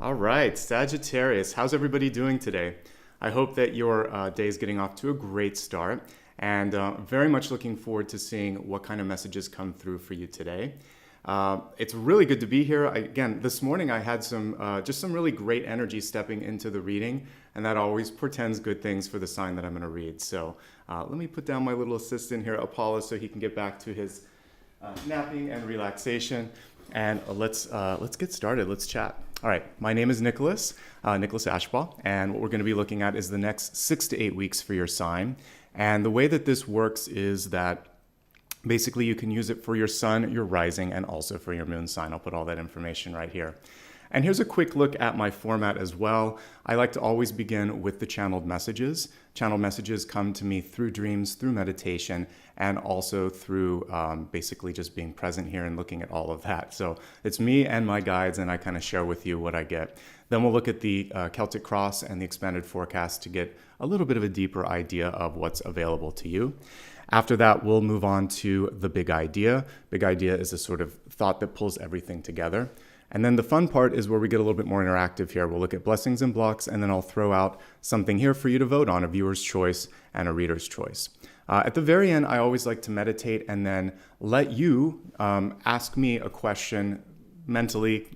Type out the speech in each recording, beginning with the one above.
All right, Sagittarius, how's everybody doing today? I hope that your day is getting off to a great start and very much looking forward to seeing what kind of messages come through for you today. It's really good to be here. Again, this morning I had just some really great energy stepping into the reading, and that always portends good things for the sign that I'm going to read. So let me put down my little assistant here, Apollo, so he can get back to his napping and relaxation. And let's get started. Let's chat. All right, my name is Nicholas Ashbaugh, and what we're going to be looking at is the next 6 to 8 weeks for your sign. And the way that this works is that basically you can use it for your sun, your rising, and also for your moon sign. I'll put all that information right here. And here's a quick look at my format as well. I like to always begin with the channeled messages. Channeled messages come to me through dreams, through meditation, and also through basically just being present here and looking at all of that. So it's me and my guides, and I kind of share with you what I get. Then we'll look at the Celtic Cross and the expanded forecast to get a little bit of a deeper idea of what's available to you. After that, we'll move on to the big idea. Big idea is a sort of thought that pulls everything together. And then the fun part is where we get a little bit more interactive here. We'll look at blessings and blocks, and then I'll throw out something here for you to vote on, a viewer's choice and a reader's choice. At the very end, I always like to meditate and then let you ask me a question mentally,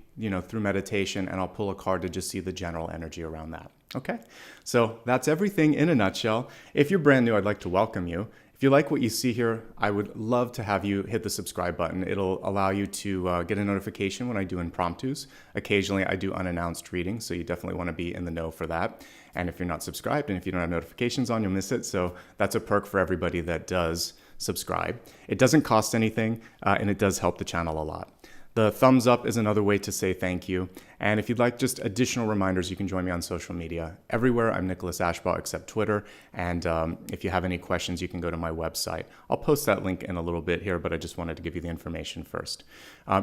through meditation, and I'll pull a card to just see the general energy around that. Okay, so that's everything in a nutshell. If you're brand new, I'd like to welcome you. If you like what you see here, I would love to have you hit the subscribe button. It'll allow you to get a notification when I do impromptus. Occasionally, I do unannounced readings, so you definitely want to be in the know for that. And if you're not subscribed and if you don't have notifications on, you'll miss it. So that's a perk for everybody that does subscribe. It doesn't cost anything, and it does help the channel a lot. The thumbs up is another way to say thank you. And if you'd like just additional reminders, you can join me on social media. Everywhere, I'm Nicholas Ashbaugh except Twitter. And if you have any questions, you can go to my website. I'll post that link in a little bit here, but I just wanted to give you the information first.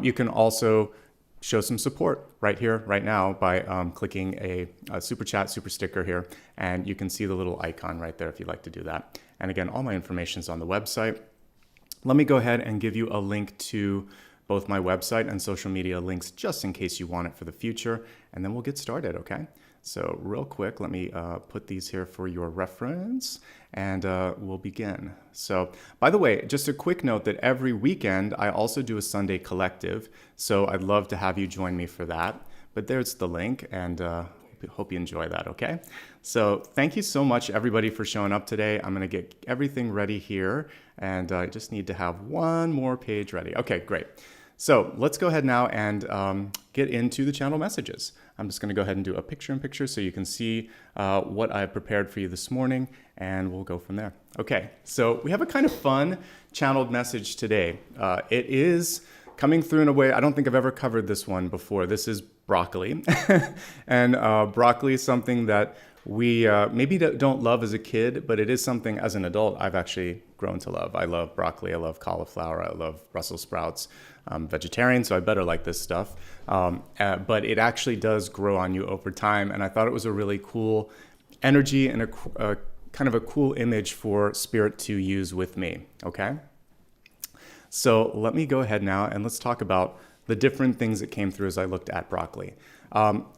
You can also show some support right here, right now, by clicking a super chat, super sticker here. And you can see the little icon right there if you'd like to do that. And again, all my information is on the website. Let me go ahead and give you a link to both my website and social media links just in case you want it for the future, and then we'll get started, okay? So real quick, let me put these here for your reference, and we'll begin. So, by the way, just a quick note that every weekend I also do a Sunday collective, so I'd love to have you join me for that. But there's the link, and hope you enjoy that, okay? So thank you so much, everybody, for showing up today. I'm going to get everything ready here, and I just need to have one more page ready. Okay, great. So let's go ahead now and get into the channel messages. I'm just going to go ahead and do a picture-in-picture so you can see what I've prepared for you this morning, and we'll go from there. Okay, so we have a kind of fun channeled message today. It is coming through in a way, I don't think I've ever covered this one before. This is broccoli. And broccoli is something that we maybe don't love as a kid, but it is something as an adult I've actually grown to love. I love broccoli, I love cauliflower, I love Brussels sprouts. I'm vegetarian, so I better like this stuff. But it actually does grow on you over time, and I thought it was a really cool energy and a kind of a cool image for spirit to use with me, okay? So let me go ahead now and let's talk about the different things that came through as I looked at broccoli.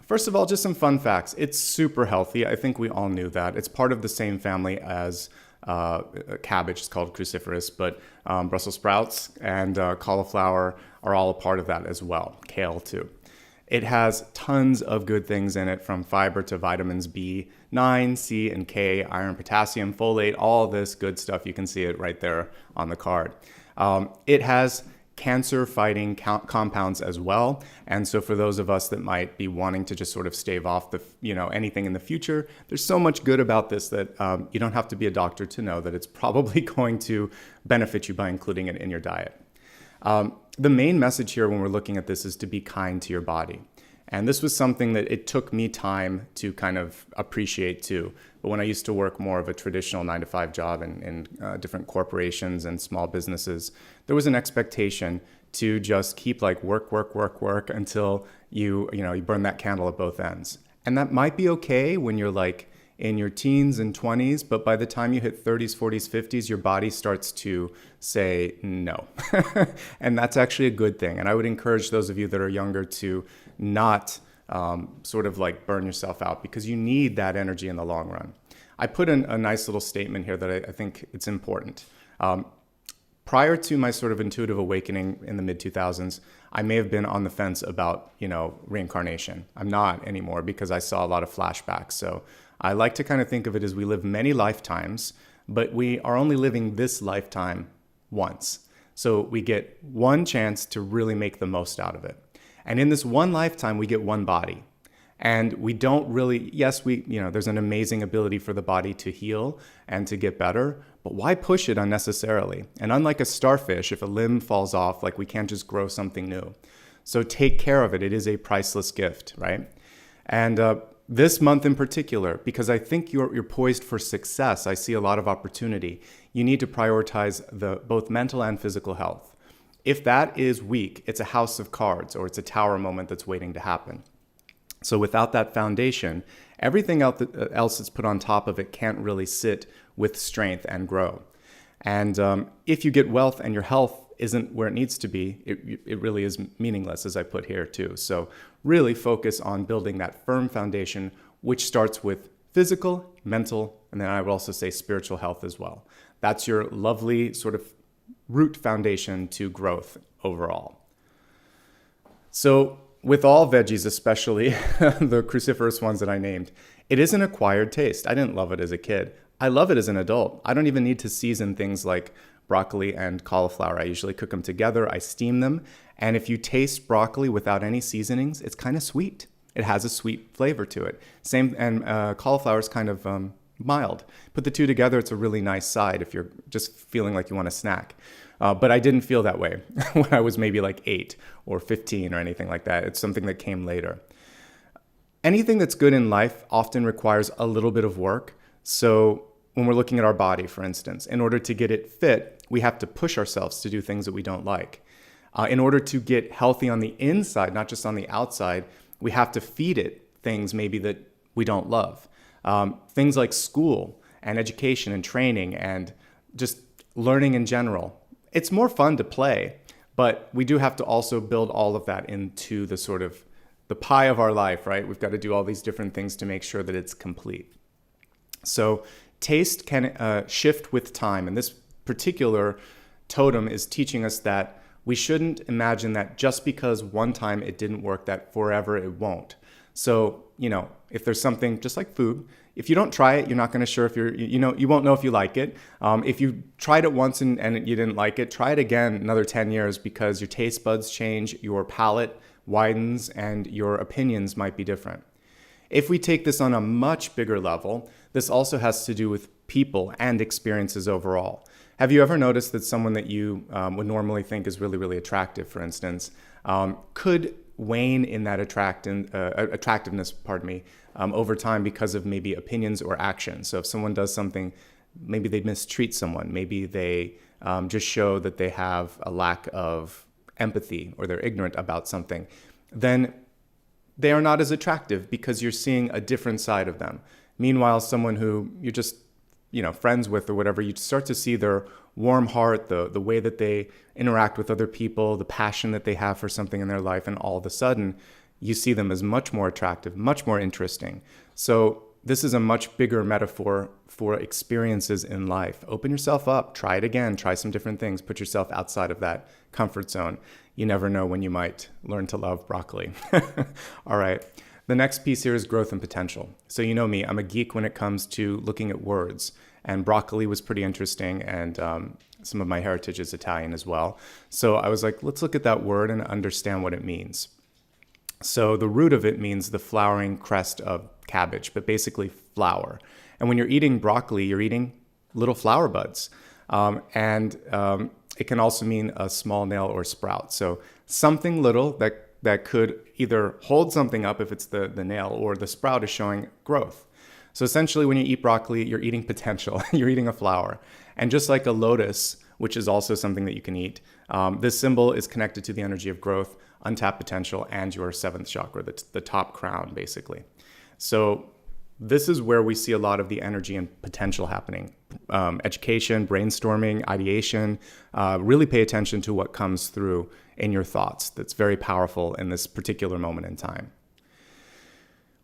First of all, just some fun facts. It's super healthy. I think we all knew that. It's part of the same family as cabbage. It's called cruciferous, but Brussels sprouts and cauliflower are all a part of that as well. Kale too. It has tons of good things in it, from fiber to vitamins B9, C, and K, iron, potassium, folate, all this good stuff. You can see it right there on the card. It has cancer-fighting compounds as well. And so for those of us that might be wanting to just sort of stave off anything in the future, there's so much good about this that you don't have to be a doctor to know that it's probably going to benefit you by including it in your diet. The main message here when we're looking at this is to be kind to your body. And this was something that it took me time to kind of appreciate too. But when I used to work more of a traditional 9-to-5 job in different corporations and small businesses, there was an expectation to just keep work until you burn that candle at both ends. And that might be okay when you're in your teens and 20s, but by the time you hit 30s, 40s, 50s, your body starts to say no. And that's actually a good thing. And I would encourage those of you that are younger to not sort of like burn yourself out, because you need that energy in the long run. I put in a nice little statement here that I think it's important. Prior to my sort of intuitive awakening in the mid-2000s, I may have been on the fence about, reincarnation. I'm not anymore because I saw a lot of flashbacks. So I like to kind of think of it as we live many lifetimes, but we are only living this lifetime once. So we get one chance to really make the most out of it. And in this one lifetime, we get one body. And we don't really, yes, there's an amazing ability for the body to heal and to get better, but why push it unnecessarily? And unlike a starfish, if a limb falls off, like, we can't just grow something new. So take care of it. It is a priceless gift, right? And this month in particular, because I think you're poised for success, I see a lot of opportunity. You need to prioritize both mental and physical health. If that is weak, it's a house of cards or it's a tower moment that's waiting to happen. So without that foundation, everything else that's put on top of it can't really sit with strength and grow. And if you get wealth and your health isn't where it needs to be, it really is meaningless, as I put here too. So really focus on building that firm foundation, which starts with physical, mental, and then I would also say spiritual health as well. That's your lovely sort of root foundation to growth overall. So with all veggies, especially the cruciferous ones that I named, it is an acquired taste. I didn't love it as a kid. I love it as an adult. I don't even need to season things like broccoli and cauliflower. I usually cook them together. I steam them. And if you taste broccoli without any seasonings, it's kind of sweet. It has a sweet flavor to it. And cauliflower is kind of mild. Put the two together, it's a really nice side if you're just feeling like you want a snack. But I didn't feel that way when I was maybe like 8 or 15 or anything like that. It's something that came later. Anything that's good in life often requires a little bit of work. So when we're looking at our body, for instance, in order to get it fit, we have to push ourselves to do things that we don't like. In order to get healthy on the inside, not just on the outside, we have to feed it things maybe that we don't love. Things like school and education and training and just learning in general. It's more fun to play, but we do have to also build all of that into the sort of the pie of our life, right? We've got to do all these different things to make sure that it's complete. So taste can shift with time. And this particular totem is teaching us that we shouldn't imagine that just because one time it didn't work, that forever it won't. So, if there's something just like food, if you don't try it, you're not going to sure if you won't know if you like it. If you tried it once and you didn't like it, try it again another 10 years because your taste buds change, your palate widens, and your opinions might be different. If we take this on a much bigger level, this also has to do with people and experiences overall. Have you ever noticed that someone that you would normally think is really, really attractive, for instance, could wane in that attractiveness, over time because of maybe opinions or actions? So if someone does something, maybe they mistreat someone, maybe they just show that they have a lack of empathy or they're ignorant about something, then they are not as attractive because you're seeing a different side of them. Meanwhile, someone who you're just friends with or whatever, you start to see their warm heart, the way that they interact with other people, the passion that they have for something in their life, and all of a sudden you see them as much more attractive, much more interesting. So this is a much bigger metaphor for experiences in life. Open yourself up, try it again, try some different things, put yourself outside of that comfort zone. You never know when you might learn to love broccoli. All right. The next piece here is growth and potential. So you know me, I'm a geek when it comes to looking at words. And broccoli was pretty interesting, and some of my heritage is Italian as well. So I was like, let's look at that word and understand what it means. So the root of it means the flowering crest of cabbage, but basically flower. And when you're eating broccoli, you're eating little flower buds. It can also mean a small nail or sprout. So something little that could either hold something up if it's the nail, or the sprout is showing growth. So essentially when you eat broccoli, you're eating potential. You're eating a flower. And just like a lotus, which is also something that you can eat, this symbol is connected to the energy of growth, untapped potential, and your seventh chakra, the top crown, basically. So this is where we see a lot of the energy and potential happening. Education, brainstorming, ideation. Really pay attention to what comes through in your thoughts. That's very powerful in this particular moment in time.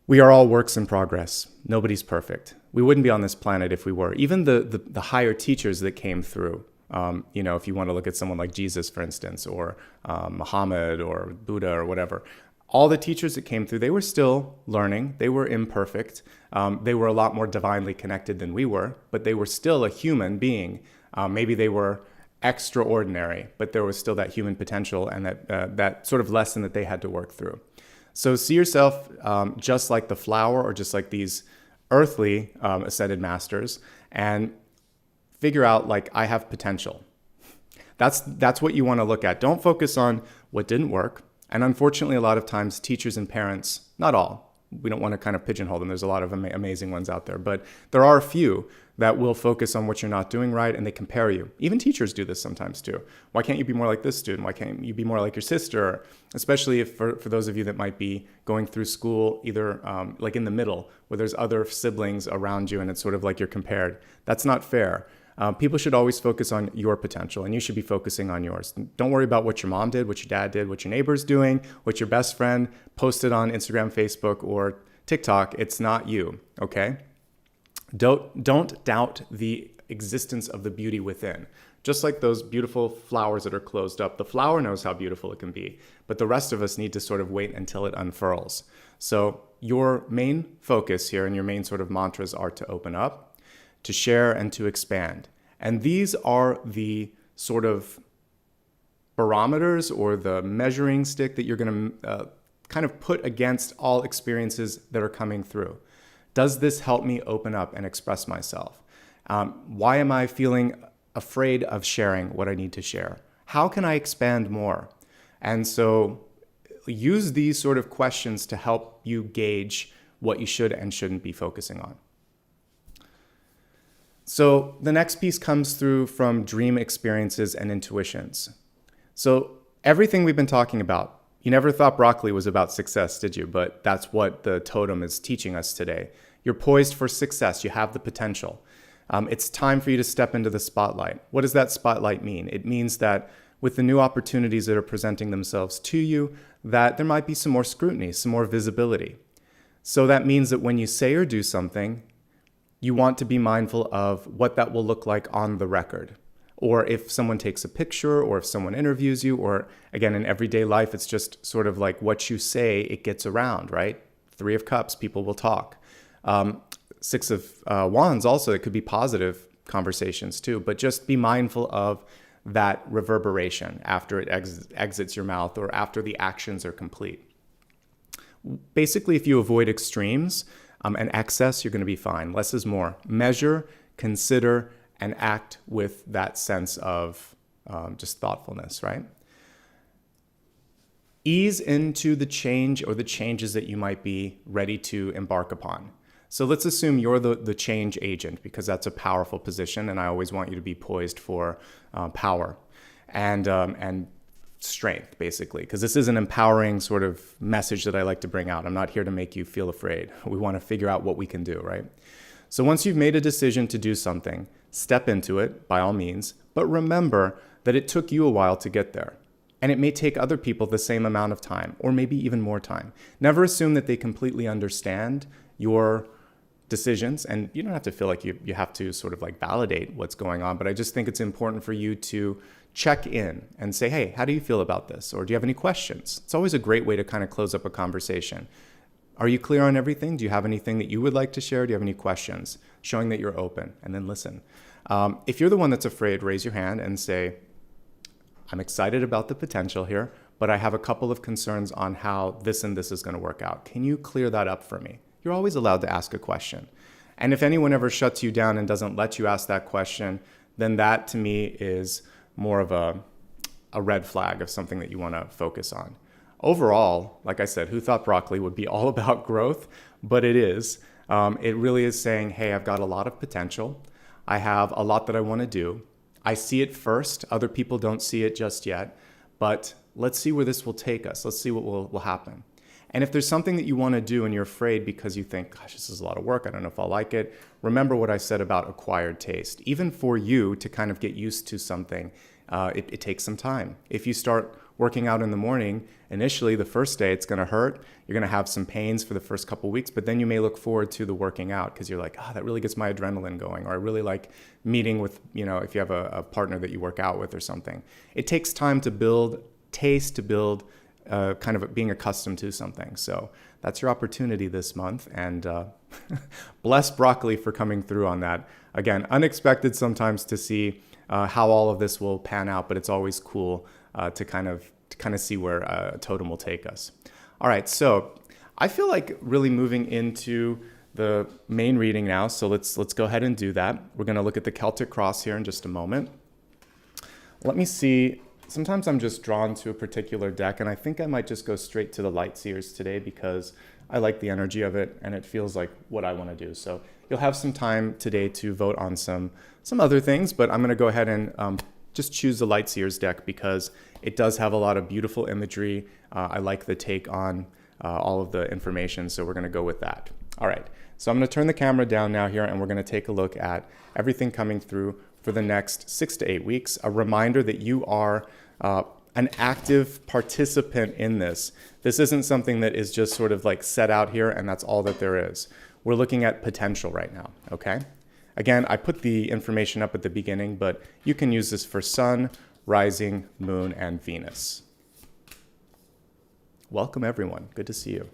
We are all works in progress. Nobody's perfect. We wouldn't be on this planet if we were. Even the higher teachers that came through, if you want to look at someone like Jesus, for instance, or Muhammad or Buddha or whatever, all the teachers that came through, they were still learning. They were imperfect. They were a lot more divinely connected than we were, but they were still a human being. Maybe they were extraordinary, but there was still that human potential and that sort of lesson that they had to work through. So see yourself just like the flower or just like these earthly ascended masters, and figure out, like, I have potential. That's what you want to look at. Don't focus on what didn't work. And unfortunately, a lot of times teachers and parents, not all, we don't want to kind of pigeonhole them. There's a lot of amazing ones out there, but there are a few that will focus on what you're not doing right, and they compare you. Even teachers do this sometimes too. Why can't you be more like this student? Why can't you be more like your sister? Especially if for those of you that might be going through school, either like in the middle, where there's other siblings around you and it's sort of like you're compared. That's not fair. People should always focus on your potential, and you should be focusing on yours. Don't worry about what your mom did, what your dad did, what your neighbor's doing, what your best friend posted on Instagram, Facebook, or TikTok. It's not you, okay? Don't doubt the existence of the beauty within. Just like those beautiful flowers that are closed up, the flower knows how beautiful it can be, but the rest of us need to sort of wait until it unfurls. So your main focus here and your main sort of mantras are to open up, to share, and to expand. And these are the sort of barometers or the measuring stick that you're going to kind of put against all experiences that are coming through. Does this help me open up and express myself? Why am I feeling afraid of sharing what I need to share? How can I expand more? And so use these sort of questions to help you gauge what you should and shouldn't be focusing on. So the next piece comes through from dream experiences and intuitions. So everything we've been talking about, you never thought broccoli was about success, did you? But that's what the totem is teaching us today. You're poised for success. You have the potential. It's time for you to step into the spotlight. What does that spotlight mean? It means that with the new opportunities that are presenting themselves to you, that there might be some more scrutiny, some more visibility. So that means that when you say or do something, you want to be mindful of what that will look like on the record. Or if someone takes a picture, or if someone interviews you, or again, in everyday life, it's just sort of like what you say, it gets around, right? 3 of Cups, people will talk. 6 of Wands also, it could be positive conversations too, but just be mindful of that reverberation after it exits your mouth or after the actions are complete. Basically, if you avoid extremes and excess, you're going to be fine. Less is more. Measure, consider, and act with that sense of just thoughtfulness, right? Ease into the change or the changes that you might be ready to embark upon. So let's assume you're the change agent, because that's a powerful position, and I always want you to be poised for power and strength, basically, because this is an empowering sort of message that I like to bring out. I'm not here to make you feel afraid. We want to figure out what we can do, right? So once you've made a decision to do something, step into it by all means, but remember that it took you a while to get there. And it may take other people the same amount of time, or maybe even more time. Never assume that they completely understand your decisions, and you don't have to feel like you have to sort of like validate what's going on, but I just think it's important for you to check in and say, hey, how do you feel about this? Or do you have any questions? It's always a great way to kind of close up a conversation. Are you clear on everything? Do you have anything that you would like to share? Do you have any questions? Showing that you're open, and then listen. If you're the one that's afraid, raise your hand and say, I'm excited about the potential here, but I have a couple of concerns on how this and this is going to work out. Can you clear that up for me? You're always allowed to ask a question. And if anyone ever shuts you down and doesn't let you ask that question, then that to me is more of a red flag of something that you want to focus on. Overall, like I said, who thought broccoli would be all about growth? But it is. It really is saying, hey, I've got a lot of potential. I have a lot that I want to do. I see it first. Other people don't see it just yet. But let's see where this will take us. Let's see what will happen. And if there's something that you want to do and you're afraid because you think, gosh, this is a lot of work, I don't know if I'll like it, remember what I said about acquired taste. Even for you to kind of get used to something, it takes some time. If you start working out in the morning, initially the first day it's going to hurt. You're going to have some pains for the first couple weeks, but then you may look forward to the working out because you're like, oh, that really gets my adrenaline going. Or I really like meeting with, if you have a partner that you work out with or something. It takes time to build taste, to build kind of being accustomed to something. So that's your opportunity this month. And bless broccoli for coming through on that. Again, unexpected sometimes to see how all of this will pan out, but it's always cool to kind of see where a totem will take us. All right, so I feel like really moving into the main reading now. So let's go ahead and do that. We're going to look at the Celtic Cross here in just a moment. Let me see. Sometimes I'm just drawn to a particular deck, and I think I might just go straight to the Light Seers today because I like the energy of it, and it feels like what I want to do. So you'll have some time today to vote on some other things, but I'm going to go ahead and just choose the Light Seers deck because it does have a lot of beautiful imagery. I like the take on all of the information, so we're going to go with that. All right, so I'm going to turn the camera down now here, and we're going to take a look at everything coming through for the next 6 to 8 weeks. A reminder that you are an active participant in this. This isn't something that is just sort of like set out here and that's all that there is. We're looking at potential right now, okay? Again, I put the information up at the beginning, but you can use this for Sun, Rising, Moon, and Venus. Welcome everyone, good to see you.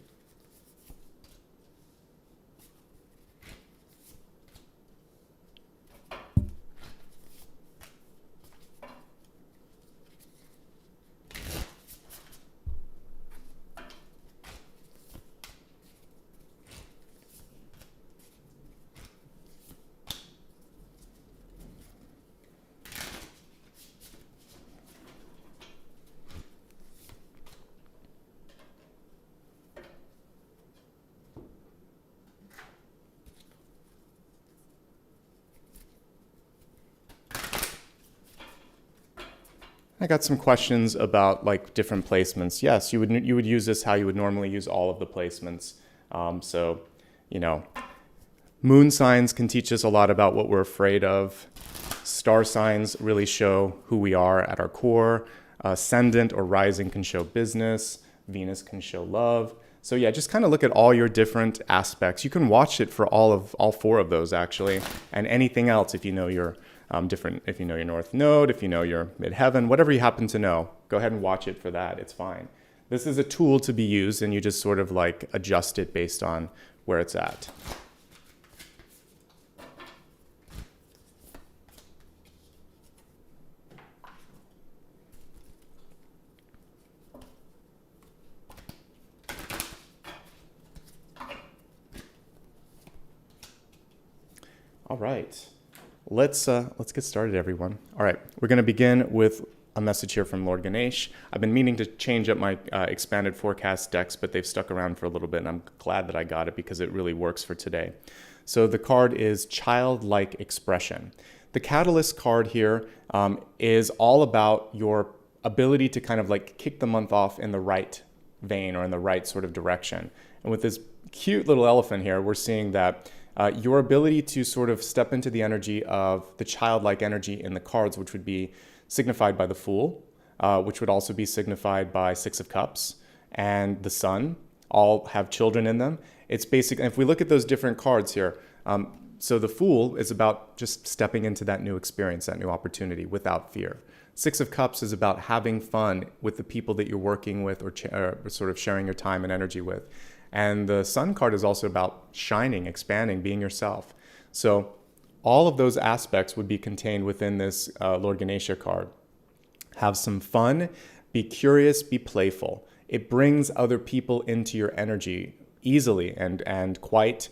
I got some questions about like different placements. Yes, you would use this how you would normally use all of the placements. So, moon signs can teach us a lot about what we're afraid of. Star signs really show who we are at our core. Ascendant or rising can show business. Venus can show love. So yeah, just kind of look at all your different aspects. You can watch it for all 4 of those actually, and anything else if you know your different, if you know your North Node, if you know your midheaven, whatever you happen to know, go ahead and watch it for that. It's fine. This is a tool to be used, and you just sort of like adjust it based on where it's at. All right. Let's get started, everyone. All right, we're going to begin with a message here from Lord Ganesh. I've been meaning to change up my expanded forecast decks, but they've stuck around for a little bit, and I'm glad that I got it because it really works for today. So the card is Childlike Expression. The Catalyst card here is all about your ability to kind of like kick the month off in the right vein or in the right sort of direction. And with this cute little elephant here, we're seeing that your ability to sort of step into the energy of the childlike energy in the cards, which would be signified by the Fool, which would also be signified by 6 of Cups, and the Sun, all have children in them. It's basically, if we look at those different cards here, so the Fool is about just stepping into that new experience, that new opportunity without fear. 6 of Cups is about having fun with the people that you're working with or sort of sharing your time and energy with. And the Sun card is also about shining, expanding, being yourself. So all of those aspects would be contained within this Lord Ganesha card. Have some fun, be curious, be playful. It brings other people into your energy easily and quite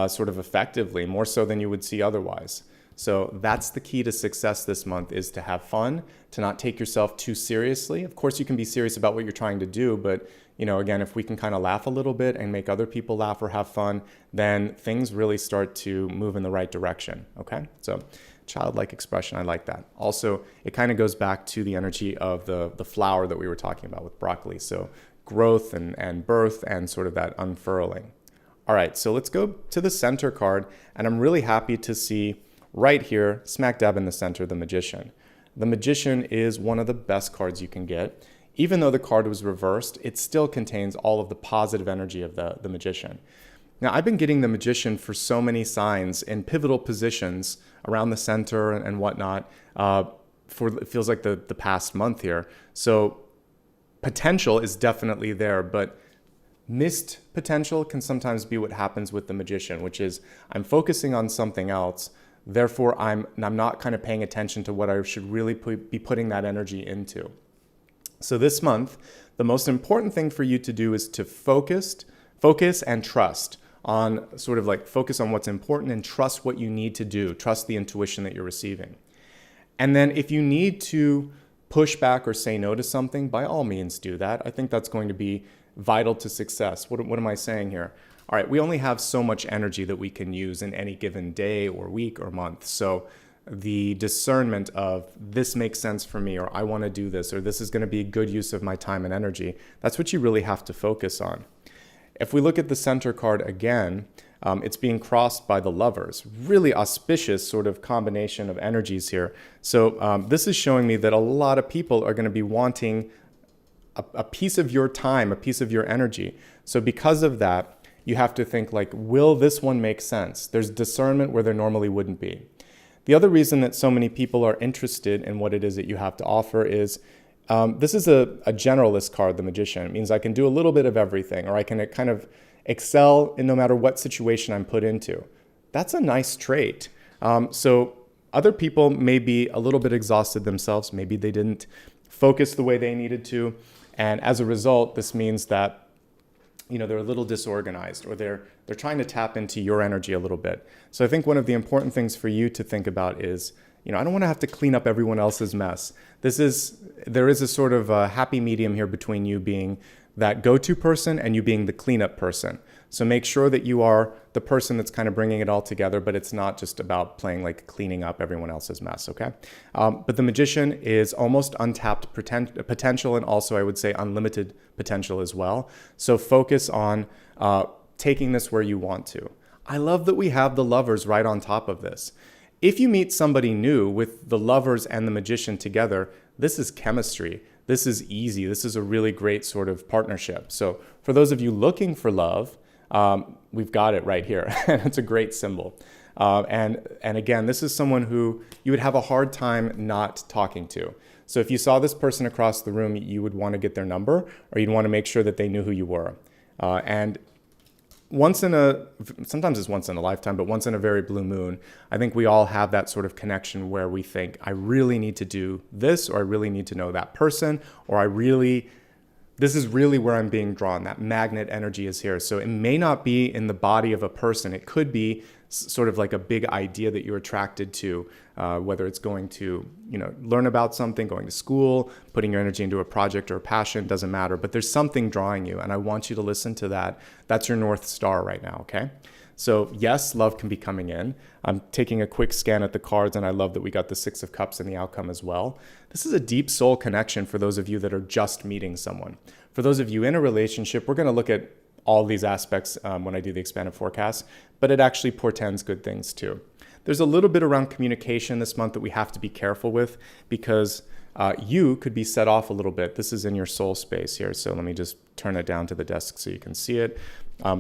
sort of effectively, more so than you would see otherwise. So that's the key to success this month, is to have fun, to not take yourself too seriously. Of course, you can be serious about what you're trying to do, but again, if we can kind of laugh a little bit and make other people laugh or have fun, then things really start to move in the right direction, okay? So childlike expression, I like that. Also, it kind of goes back to the energy of the flower that we were talking about with broccoli. So growth and birth and sort of that unfurling. All right, so let's go to the center card, and I'm really happy to see right here, smack dab in the center, the Magician. The Magician is one of the best cards you can get. even though the card was reversed, it still contains all of the positive energy of the Magician. Now, I've been getting the Magician for so many signs in pivotal positions around the center and whatnot for, it feels like the past month here. So potential is definitely there, but missed potential can sometimes be what happens with the Magician, which is I'm focusing on something else. Therefore, I'm not kind of paying attention to what I should really be putting that energy into. So this month, the most important thing for you to do is to focus and trust on sort of like focus on what's important and trust what you need to do. Trust the intuition that you're receiving. And then if you need to push back or say no to something, by all means do that. I think that's going to be vital to success. What am I saying here? All right, we only have so much energy that we can use in any given day or week or month. So the discernment of this makes sense for me, or I want to do this, or this is going to be a good use of my time and energy, that's what you really have to focus on. If we look at the center card again, it's being crossed by the Lovers. Really auspicious sort of combination of energies here. So this is showing me that a lot of people are going to be wanting a piece of your time, a piece of your energy. So because of that, you have to think like, will this one make sense? There's discernment where there normally wouldn't be. The other reason that so many people are interested in what it is that you have to offer is this is a generalist card, the Magician. It means I can do a little bit of everything, or I can kind of excel in no matter what situation I'm put into. That's a nice trait. So other people may be a little bit exhausted themselves. Maybe they didn't focus the way they needed to. And as a result, this means that they're a little disorganized, or they're trying to tap into your energy a little bit. So I think one of the important things for you to think about is, I don't want to have to clean up everyone else's mess. There is a sort of a happy medium here between you being that go-to person and you being the cleanup person. So make sure that you are the person that's kind of bringing it all together, but it's not just about playing like cleaning up everyone else's mess, okay? But the Magician is almost untapped potential, and also I would say unlimited potential as well. So focus on taking this where you want to. I love that we have the Lovers right on top of this. If you meet somebody new with the Lovers and the Magician together, this is chemistry. This is easy. This is a really great sort of partnership. So for those of you looking for love, we've got it right here. It's a great symbol. And again, this is someone who you would have a hard time not talking to. So if you saw this person across the room, you would want to get their number, or you'd want to make sure that they knew who you were. And sometimes it's once in a lifetime, but once in a very blue moon, I think we all have that sort of connection where we think, I really need to do this, or I really need to know that person, or this is really where I'm being drawn. That magnet energy is here. So it may not be in the body of a person. It could be sort of like a big idea that you're attracted to, whether it's going to, learn about something, going to school, putting your energy into a project or a passion, doesn't matter. But there's something drawing you, and I want you to listen to that. That's your North Star right now, okay? So yes, love can be coming in. I'm taking a quick scan at the cards, and I love that we got the Six of Cups in the outcome as well. This is a deep soul connection for those of you that are just meeting someone. For those of you in a relationship, we're going to look at all these aspects when I do the expanded forecast, but it actually portends good things too. There's a little bit around communication this month that we have to be careful with, because you could be set off a little bit. This is in your soul space here, so let me just turn it down to the desk so you can see it.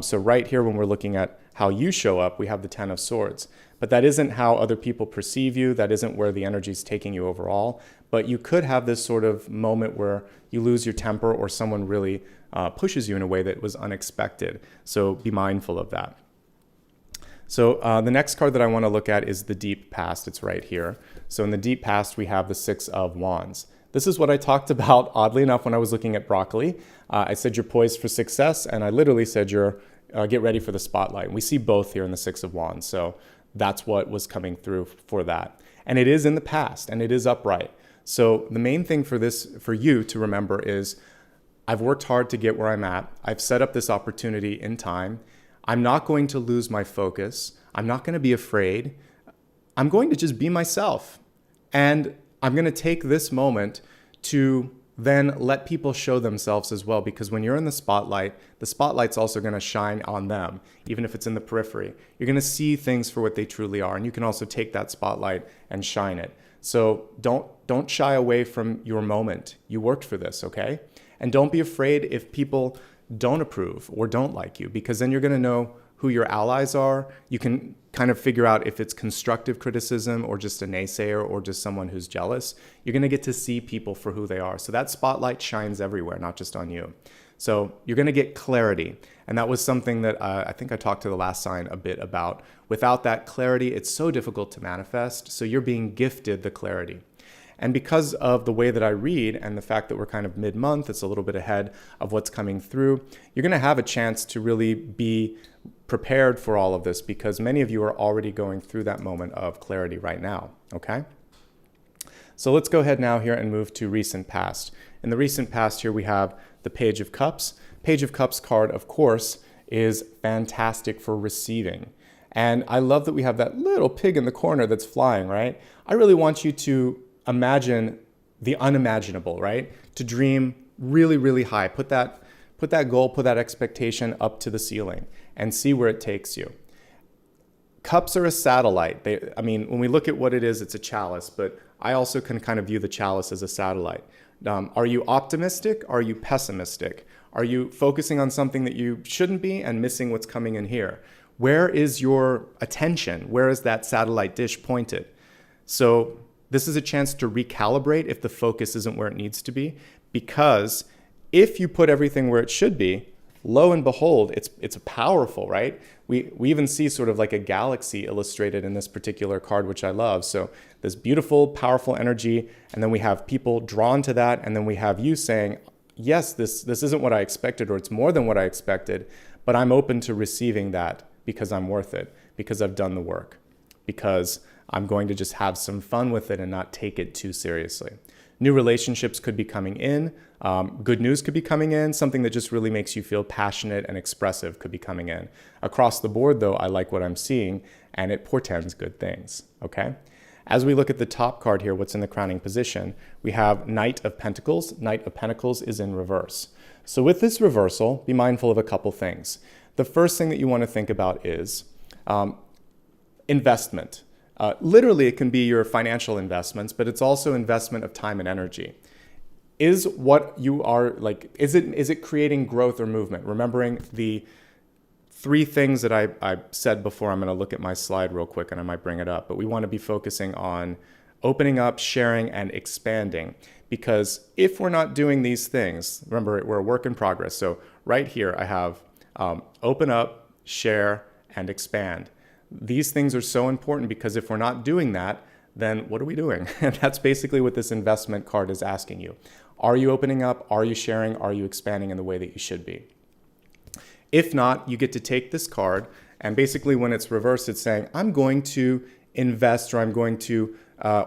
So right here, when we're looking at how you show up, we have the Ten of Swords. But that isn't how other people perceive you. That isn't where the energy is taking you overall. But you could have this sort of moment where you lose your temper, or someone really pushes you in a way that was unexpected. So be mindful of that. So the next card that I want to look at is the Deep Past. It's right here. So in the Deep Past, we have the Six of Wands. This is what I talked about, oddly enough, when I was looking at broccoli. I said you're poised for success, and I literally said you're get ready for the spotlight. And we see both here in the Six of Wands. So that's what was coming through for that. And it is in the past, and it is upright. So the main thing for you to remember is, I've worked hard to get where I'm at. I've set up this opportunity in time. I'm not going to lose my focus. I'm not going to be afraid. I'm going to just be myself. And I'm going to take this moment to then let people show themselves as well, because when you're in the spotlight's also going to shine on them, even if it's in the periphery. You're going to see things for what they truly are, and you can also take that spotlight and shine it. So don't shy away from your moment. You worked for this, okay? And don't be afraid if people don't approve or don't like you, because then you're going to know who your allies are. You can kind of figure out if it's constructive criticism or just a naysayer or just someone who's jealous. You're going to get to see people for who they are. So that spotlight shines everywhere, not just on you. So you're going to get clarity. And that was something that I think I talked to the last sign a bit about. Without that clarity, it's so difficult to manifest. So you're being gifted the clarity. And because of the way that I read and the fact that we're kind of mid-month, it's a little bit ahead of what's coming through, you're going to have a chance to really be prepared for all of this, because many of you are already going through that moment of clarity right now, okay? So let's go ahead now here and move to recent past. In the recent past here, we have the Page of Cups. Page of Cups card, of course, is fantastic for receiving. And I love that we have that little pig in the corner that's flying, right? I really want you to imagine the unimaginable, right? To dream really, really high. Put that goal, put that expectation up to the ceiling and see where it takes you. Cups are a satellite. When we look at what it is, it's a chalice, but I also can kind of view the chalice as a satellite. Are you optimistic? Are you pessimistic? Are you focusing on something that you shouldn't be and missing what's coming in here? Where is your attention? Where is that satellite dish pointed? So this is a chance to recalibrate if the focus isn't where it needs to be, because if you put everything where it should be, lo and behold, it's powerful, right? We even see sort of like a galaxy illustrated in this particular card, which I love. So this beautiful, powerful energy, and then we have people drawn to that, and then we have you saying, yes, this isn't what I expected, or it's more than what I expected, but I'm open to receiving that because I'm worth it, because I've done the work, because I'm going to just have some fun with it and not take it too seriously. New relationships could be coming in. Good news could be coming in. Something that just really makes you feel passionate and expressive could be coming in. Across the board, though, I like what I'm seeing, and it portends good things, okay? As we look at the top card here, what's in the crowning position, we have Knight of Pentacles. Knight of Pentacles is in reverse. So with this reversal, be mindful of a couple things. The first thing that you want to think about is investment. Literally, it can be your financial investments, but it's also investment of time and energy. Is what you are like, is it creating growth or movement? Remembering the three things that I said before. I'm going to look at my slide real quick and I might bring it up, but we want to be focusing on opening up, sharing, and expanding. Because if we're not doing these things, remember, we're a work in progress. So right here, I have open up, share, and expand. These things are so important, because if we're not doing that, then what are we doing? And that's basically what this investment card is asking you. Are you opening up? Are you sharing? Are you expanding in the way that you should be? If not, you get to take this card, and basically when it's reversed, it's saying, I'm going to invest, or I'm going to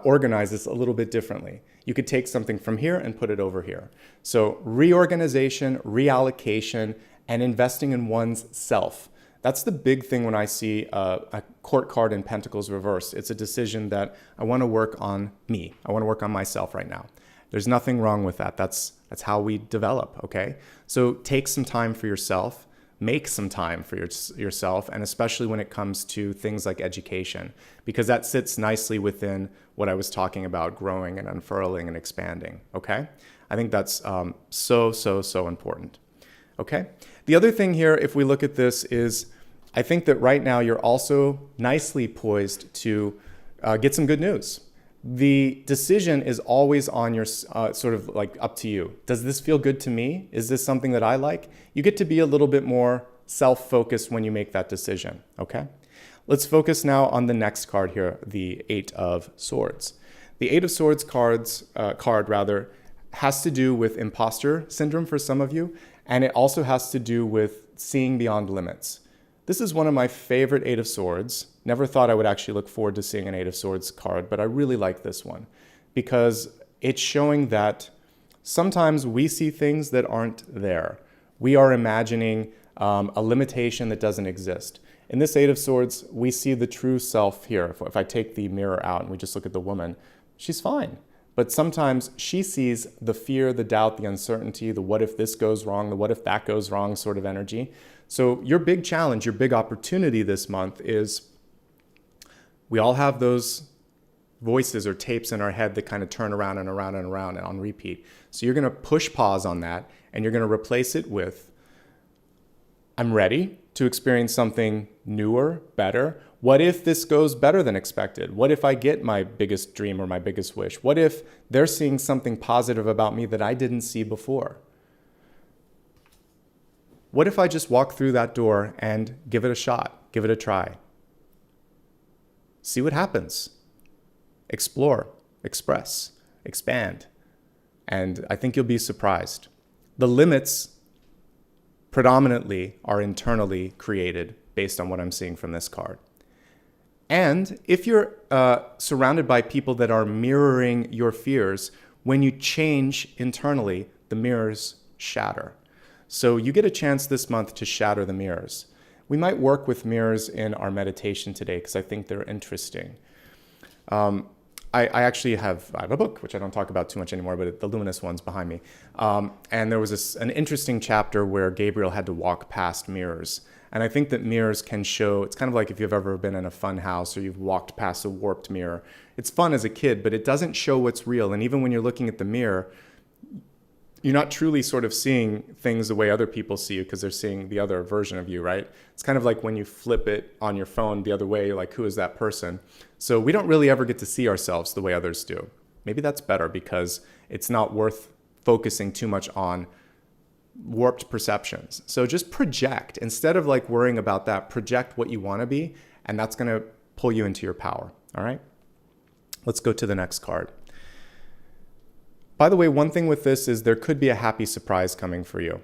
organize this a little bit differently. You could take something from here and put it over here. So reorganization, reallocation, and investing in one's self. That's the big thing when I see a court card in Pentacles reversed. It's a decision that I want to work on me. I want to work on myself right now. There's nothing wrong with that. That's how we develop, okay? So take some time for yourself. Make some time for yourself, and especially when it comes to things like education, because that sits nicely within what I was talking about, growing and unfurling and expanding, okay? I think that's so important, okay? The other thing here, if we look at this, is I think that right now you're also nicely poised to get some good news. The decision is always on your sort of like up to you. Does this feel good to me? Is this something that I like? You get to be a little bit more self-focused when you make that decision, okay? Let's focus now on the next card here, the Eight of Swords. The Eight of Swords card has to do with imposter syndrome for some of you, and it also has to do with seeing beyond limits. This is one of my favorite Eight of Swords. Never thought I would actually look forward to seeing an Eight of Swords card, but I really like this one because it's showing that sometimes we see things that aren't there. We are imagining a limitation that doesn't exist. In this Eight of Swords, we see the true self here. If I take the mirror out and we just look at the woman, she's fine. But sometimes she sees the fear, the doubt, the uncertainty, the what if this goes wrong, the what if that goes wrong sort of energy. So your big challenge, your big opportunity this month is we all have those voices or tapes in our head that kind of turn around and around and around and on repeat. So you're going to push pause on that, and you're going to replace it with, I'm ready to experience something newer, better. What if this goes better than expected? What if I get my biggest dream or my biggest wish? What if they're seeing something positive about me that I didn't see before? What if I just walk through that door and give it a shot, give it a try? See what happens. Explore, express, expand. And I think you'll be surprised. The limits predominantly are internally created based on what I'm seeing from this card. And if you're surrounded by people that are mirroring your fears, when you change internally, the mirrors shatter. So you get a chance this month to shatter the mirrors. We might work with mirrors in our meditation today because I think they're interesting. I actually have a book, which I don't talk about too much anymore, but the luminous one's behind me. And there was an interesting chapter where Gabriel had to walk past mirrors. And I think that mirrors can show, it's kind of like if you've ever been in a fun house or you've walked past a warped mirror. It's fun as a kid, but it doesn't show what's real. And even when you're looking at the mirror, you're not truly sort of seeing things the way other people see you because they're seeing the other version of you, right? It's kind of like when you flip it on your phone the other way, like, who is that person? So we don't really ever get to see ourselves the way others do. Maybe that's better because it's not worth focusing too much on warped perceptions. So just project. Instead of like worrying about that, project what you want to be, and that's going to pull you into your power, all right? Let's go to the next card. By the way, one thing with this is there could be a happy surprise coming for you.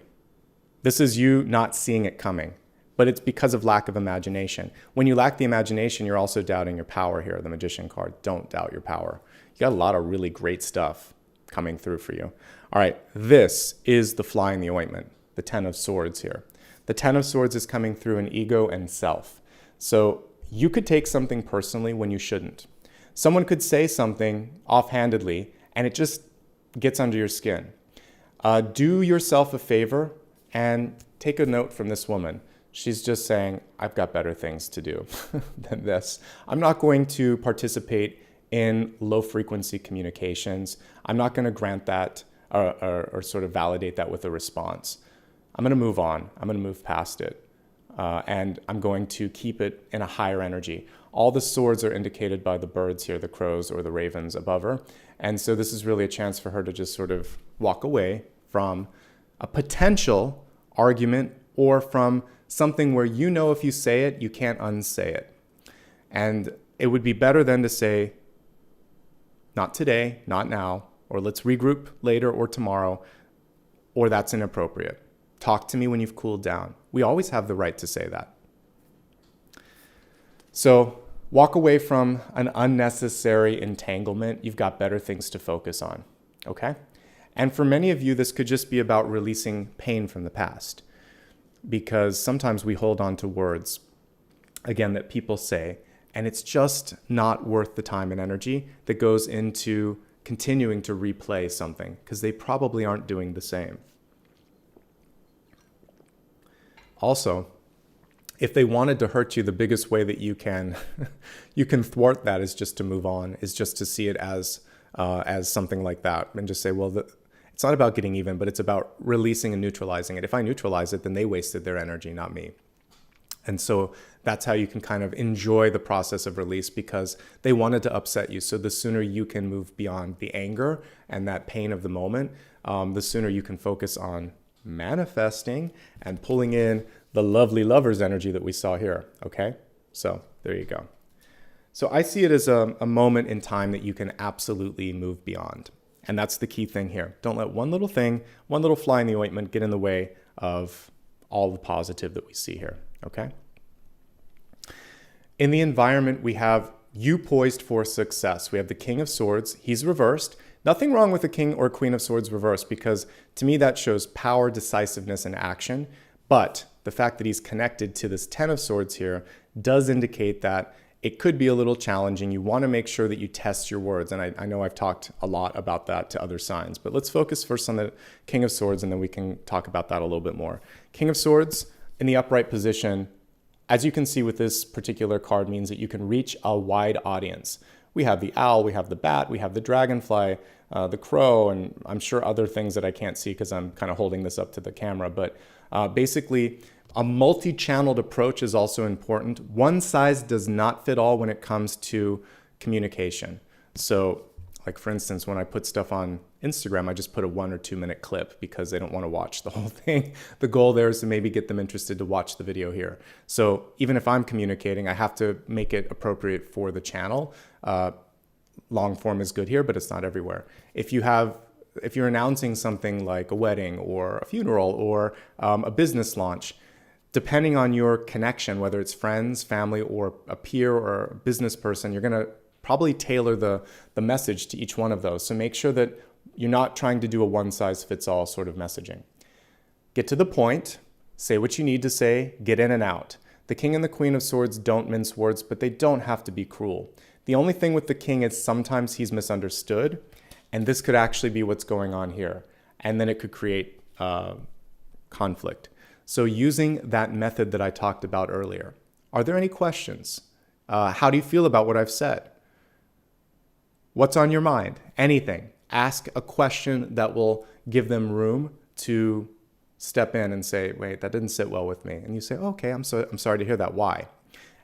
This is you not seeing it coming, but it's because of lack of imagination. When you lack the imagination, you're also doubting your power here, the Magician card. Don't doubt your power. You got a lot of really great stuff coming through for you. All right, this is the fly in the ointment, the Ten of Swords here. The Ten of Swords is coming through in ego and self. So you could take something personally when you shouldn't. Someone could say something offhandedly, and it just gets under your skin. Do yourself a favor and take a note from this woman. She's just saying, I've got better things to do than this. I'm not going to participate in low frequency communications. I'm not going to grant that or sort of validate that with a response. I'm going to move on. I'm going to move past it. And I'm going to keep it in a higher energy. All the swords are indicated by the birds here, the crows or the ravens above her. And so this is really a chance for her to just sort of walk away from a potential argument or from something where you know if you say it, you can't unsay it. And it would be better than to say, not today, not now, or let's regroup later or tomorrow, or that's inappropriate. Talk to me when you've cooled down. We always have the right to say that. So walk away from an unnecessary entanglement. You've got better things to focus on, okay? And for many of you, this could just be about releasing pain from the past, because sometimes we hold on to words, again, that people say, and it's just not worth the time and energy that goes into continuing to replay something, because they probably aren't doing the same. Also, if they wanted to hurt you, the biggest way that you can thwart that is just to move on, is just to see it as something like that, and just say, well, it's not about getting even, but it's about releasing and neutralizing it. If I neutralize it, then they wasted their energy, not me. And so that's how you can kind of enjoy the process of release, because they wanted to upset you. So the sooner you can move beyond the anger and that pain of the moment, the sooner you can focus on manifesting and pulling in the lovely lover's energy that we saw here, okay? So there you go. So I see it as a moment in time that you can absolutely move beyond. And that's the key thing here. Don't let one little thing, one little fly in the ointment get in the way of all the positive that we see here, okay? In the environment, we have you poised for success. We have the King of Swords. He's reversed. Nothing wrong with the King or Queen of Swords reversed, because to me that shows power, decisiveness, and action. But the fact that he's connected to this Ten of Swords here does indicate that it could be a little challenging. You want to make sure that you test your words. And I know I've talked a lot about that to other signs, but let's focus first on the King of Swords, and then we can talk about that a little bit more. King of Swords in the upright position, as you can see with this particular card, means that you can reach a wide audience. We have the owl, we have the bat, we have the dragonfly, the crow, and I'm sure other things that I can't see because I'm kind of holding this up to the camera. But basically, a multi-channeled approach is also important. One size does not fit all when it comes to communication. So, like for instance, when I put stuff on Instagram, I just put a 1 or 2 minute clip because they don't want to watch the whole thing. The goal there is to maybe get them interested to watch the video here. So even if I'm communicating, I have to make it appropriate for the channel. Long form is good here, but it's not everywhere. If you're announcing something like a wedding or a funeral or a business launch, depending on your connection, whether it's friends, family, or a peer or a business person, you're going to probably tailor the message to each one of those. So make sure that you're not trying to do a one-size-fits-all sort of messaging. Get to the point, say what you need to say, get in and out. The King and the Queen of Swords don't mince words, but they don't have to be cruel. The only thing with the King is sometimes he's misunderstood, and this could actually be what's going on here. And then it could create conflict. So using that method that I talked about earlier, are there any questions? How do you feel about what I've said? What's on your mind? Anything. Ask a question that will give them room to step in and say, wait, that didn't sit well with me. And you say, okay, I'm sorry to hear that. Why?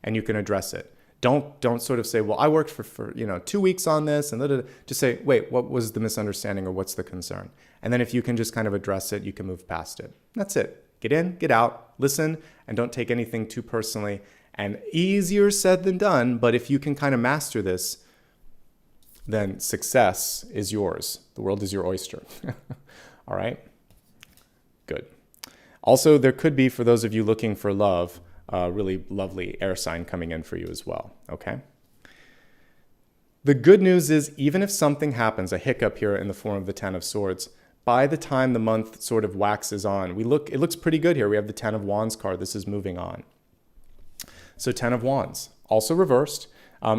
And you can address it. Don't sort of say, well, I worked for 2 weeks on this, and just say, wait, what was the misunderstanding or what's the concern? And then if you can just kind of address it, you can move past it. That's it. Get in, get out, listen, and don't take anything too personally. And easier said than done, but if you can kind of master this, then success is yours. The world is your oyster. All right? Good. Also, there could be, for those of you looking for love, a really lovely air sign coming in for you as well, okay? The good news is, even if something happens, a hiccup here in the form of the Ten of Swords, by the time the month sort of waxes on, it looks pretty good here. We have the Ten of Wands card. This is moving on. So Ten of Wands, also reversed.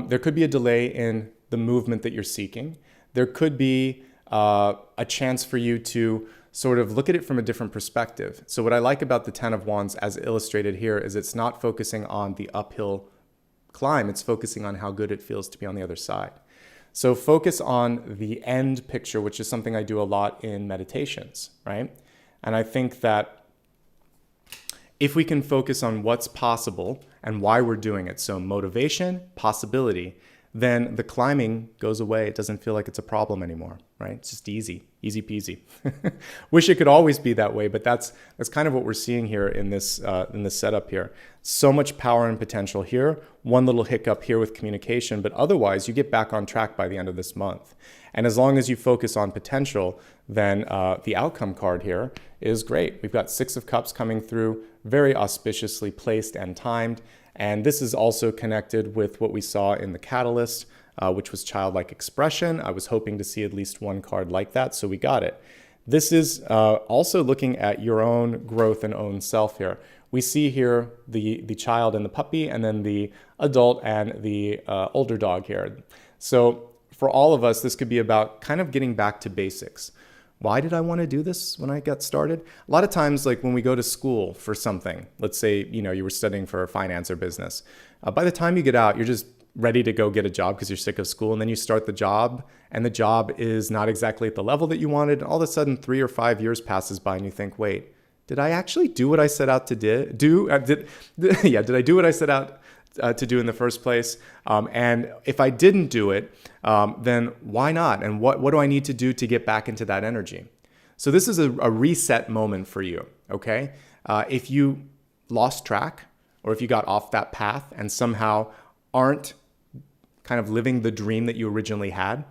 There could be a delay in the movement that you're seeking. There could be a chance for you to sort of look at it from a different perspective. So what I like about the Ten of Wands as illustrated here is it's not focusing on the uphill climb, it's focusing on how good it feels to be on the other side. So focus on the end picture, which is something I do a lot in meditations, right? And I think that if we can focus on what's possible and why we're doing it, so motivation, possibility, then the climbing goes away. It doesn't feel like it's a problem anymore, right? It's just easy peasy. Wish it could always be that way, but that's kind of what we're seeing here in this setup here. So much power and potential here. One little hiccup here with communication, but otherwise you get back on track by the end of this month. And as long as you focus on potential, then the outcome card here is great. We've got Six of Cups coming through, very auspiciously placed and timed. And this is also connected with what we saw in the Catalyst, which was childlike expression. I was hoping to see at least one card like that, so we got it. This is also looking at your own growth and own self here. We see here the child and the puppy, and then the adult and the older dog here. So for all of us, this could be about kind of getting back to basics. Why did I want to do this when I got started? A lot of times, like when we go to school for something, let's say, you were studying for finance or business. By the time you get out, you're just ready to go get a job because you're sick of school. And then you start the job and the job is not exactly at the level that you wanted. All of a sudden, 3 or 5 years passes by and you think, wait, did I actually do what I set out to do? Did I do what I set out to do in the first place? And if I didn't do it, then why not? And what do I need to do to get back into that energy? So this is a reset moment for you, okay? If you lost track or if you got off that path and somehow aren't kind of living the dream that you originally had,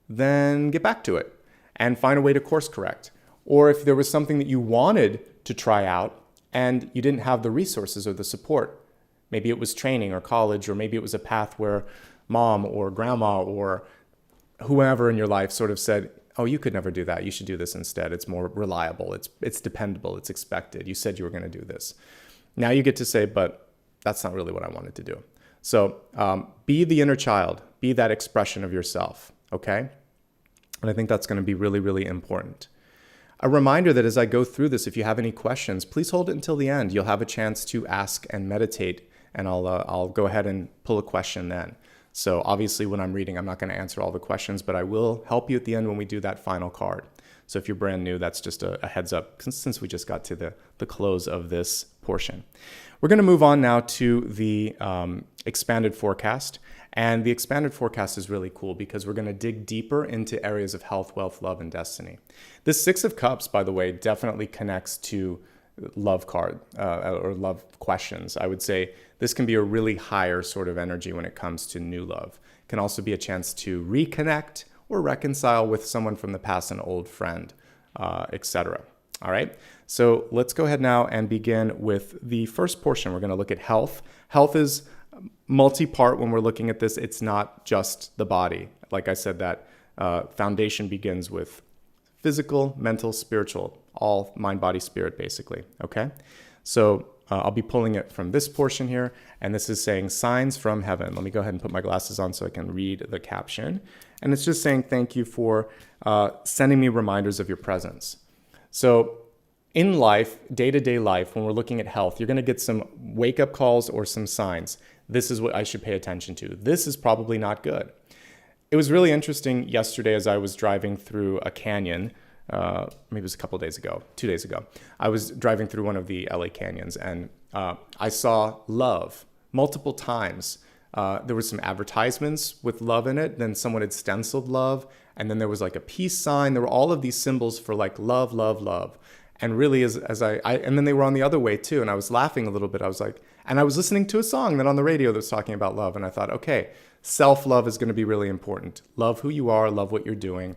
then get back to it and find a way to course correct. Or if there was something that you wanted to try out and you didn't have the resources or the support, maybe it was training or college, or maybe it was a path where mom or grandma or whoever in your life sort of said, oh, you could never do that. You should do this instead. It's more reliable. It's dependable. It's expected. You said you were going to do this. Now you get to say, but that's not really what I wanted to do. So be the inner child. Be that expression of yourself, okay? And I think that's going to be really, really important. A reminder that as I go through this, if you have any questions, please hold it until the end. You'll have a chance to ask and meditate, and I'll go ahead and pull a question then. So obviously when I'm reading, I'm not going to answer all the questions, but I will help you at the end when we do that final card. So if you're brand new, that's just a heads up since we just got to the close of this portion. We're going to move on now to the expanded forecast. And the expanded forecast is really cool because we're going to dig deeper into areas of health, wealth, love, and destiny. This Six of Cups, by the way, definitely connects to love card or love questions. I would say this can be a really higher sort of energy when it comes to new love. It can also be a chance to reconnect or reconcile with someone from the past, an old friend, etc. All right, so let's go ahead now and begin with the first portion. We're going to look at health. Health is multi-part when we're looking at this. It's not just the body. Like I said, that foundation begins with physical, mental, spiritual, all mind, body, spirit, basically. Okay, so I'll be pulling it from this portion here, and this is saying signs from heaven. Let me go ahead and put my glasses on so I can read the caption. And it's just saying thank you for sending me reminders of your presence. So in life, day-to-day life, when we're looking at health, you're going to get some wake-up calls or some signs. This is what I should pay attention to. This is probably not good. It was really interesting yesterday as I was driving through a canyon. Maybe it was a couple of days ago, 2 days ago. I was driving through one of the LA canyons, and I saw love multiple times. There were some advertisements with love in it. Then someone had stenciled love. And then there was like a peace sign. There were all of these symbols for like love, love, love. And really and then they were on the other way too. And I was laughing a little bit. I was like, and I was listening to a song that on the radio that was talking about love. And I thought, okay, self-love is going to be really important. Love who you are, love what you're doing.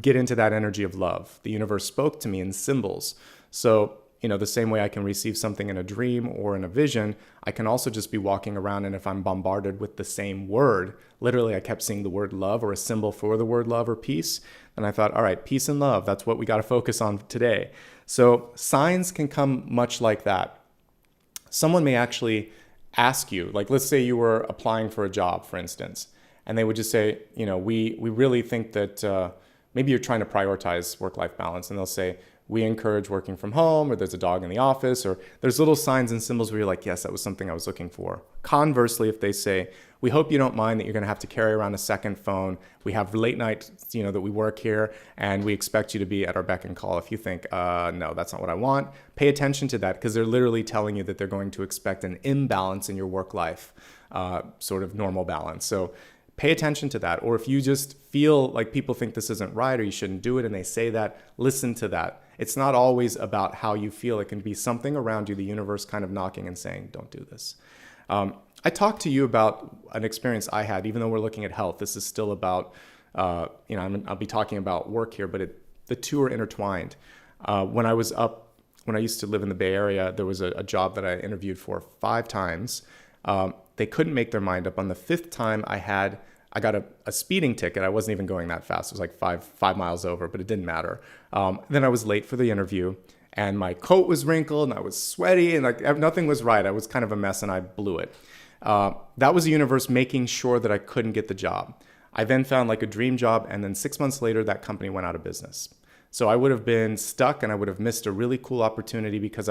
Get into that energy of love. The universe spoke to me in symbols. So, the same way I can receive something in a dream or in a vision, I can also just be walking around, and if I'm bombarded with the same word, literally I kept seeing the word love or a symbol for the word love or peace, and I thought, all right, peace and love, that's what we got to focus on today. So signs can come much like that. Someone may actually ask you, like let's say you were applying for a job, for instance, and they would just say, we really think that maybe you're trying to prioritize work-life balance, and they'll say, we encourage working from home, or there's a dog in the office, or there's little signs and symbols where you're like, yes, that was something I was looking for. Conversely, if they say, we hope you don't mind that you're going to have to carry around a second phone. We have late night, that we work here, and we expect you to be at our beck and call. If you think, no, that's not what I want, pay attention to that, because they're literally telling you that they're going to expect an imbalance in your work life, sort of normal balance. So pay attention to that. Or if you just feel like people think this isn't right or you shouldn't do it, and they say that, listen to that. It's not always about how you feel. It can be something around you, the universe kind of knocking and saying, don't do this. I talked to you about an experience I had, even though we're looking at health. This is still about, I'll be talking about work here, but the two are intertwined. When I used to live in the Bay Area, there was a job that I interviewed for 5 times. They couldn't make their mind up. On the 5th time I got a speeding ticket. I wasn't even going that fast. It was like five miles over, but it didn't matter. Then I was late for the interview, and my coat was wrinkled, and I was sweaty, and like nothing was right. I was kind of a mess, and I blew it. That was the universe making sure that I couldn't get the job. I then found like a dream job, and then 6 months later, that company went out of business. So I would have been stuck, and I would have missed a really cool opportunity because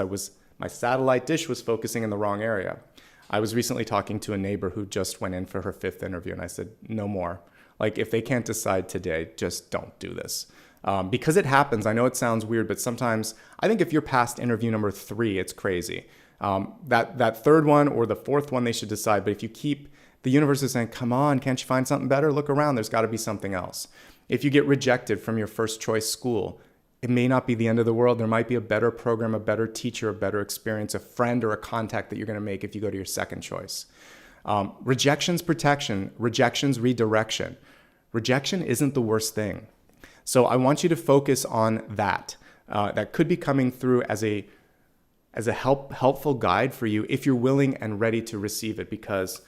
my satellite dish was focusing in the wrong area. I was recently talking to a neighbor who just went in for her 5th interview, and I said, no more. Like, if they can't decide today, just don't do this. Because it happens. I know it sounds weird, but sometimes I think if you're past interview number 3, it's crazy. That 3rd one or the 4th one, they should decide. But if you keep, the universe is saying, come on, can't you find something better? Look around. There's got to be something else. If you get rejected from your first choice school, it may not be the end of the world. There might be a better program, a better teacher, a better experience, a friend or a contact that you're going to make if you go to your second choice. Rejection's protection, rejection's redirection. Rejection isn't the worst thing. So I want you to focus on that. That could be coming through as a helpful guide for you if you're willing and ready to receive it, because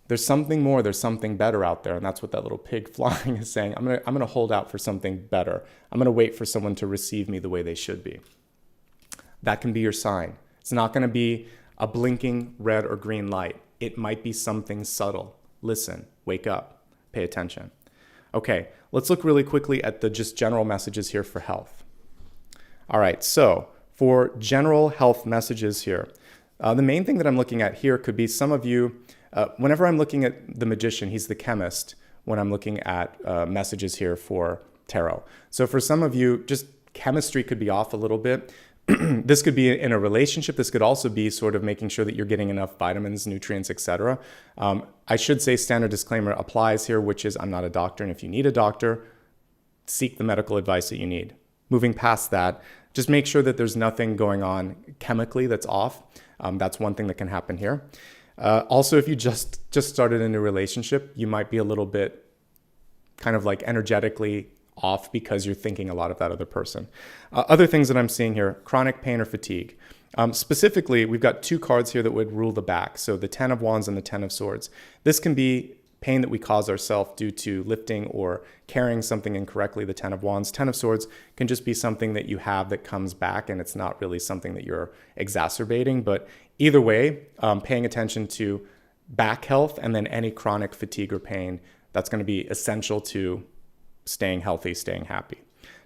there's something more, there's something better out there. And that's what that little pig flying is saying. I'm gonna hold out for something better. I'm gonna wait for someone to receive me the way they should be. That can be your sign. It's not gonna be a blinking red or green light. It might be something subtle. Listen, wake up, pay attention. Okay, let's look really quickly at the just general messages here for health. All right, so for general health messages here, the main thing that I'm looking at here could be some of you Whenever I'm looking at the magician, he's the chemist when I'm looking at messages here for tarot. So for some of you, just chemistry could be off a little bit. This could be in a relationship. This could also be sort of making sure that you're getting enough vitamins, nutrients, etc. I should say standard disclaimer applies here, which is I'm not a doctor. And if you need a doctor, seek the medical advice that you need. Moving past that, just make sure that there's nothing going on chemically that's off. That's one thing that can happen here. Also, if you just started a new relationship, you might be a little bit kind of like energetically off because you're thinking a lot of that other person. Other things that I'm seeing here, chronic pain or fatigue. Specifically, we've got two cards here that would rule the back. So the 10 of Wands and the 10 of Swords. This can be pain that we cause ourselves due to lifting or carrying something incorrectly, the 10 of Wands. 10 of Swords can just be something that you have that comes back and it's not really something that you're exacerbating. But either way, paying attention to back health and then any chronic fatigue or pain, that's going to be essential to staying healthy, staying happy.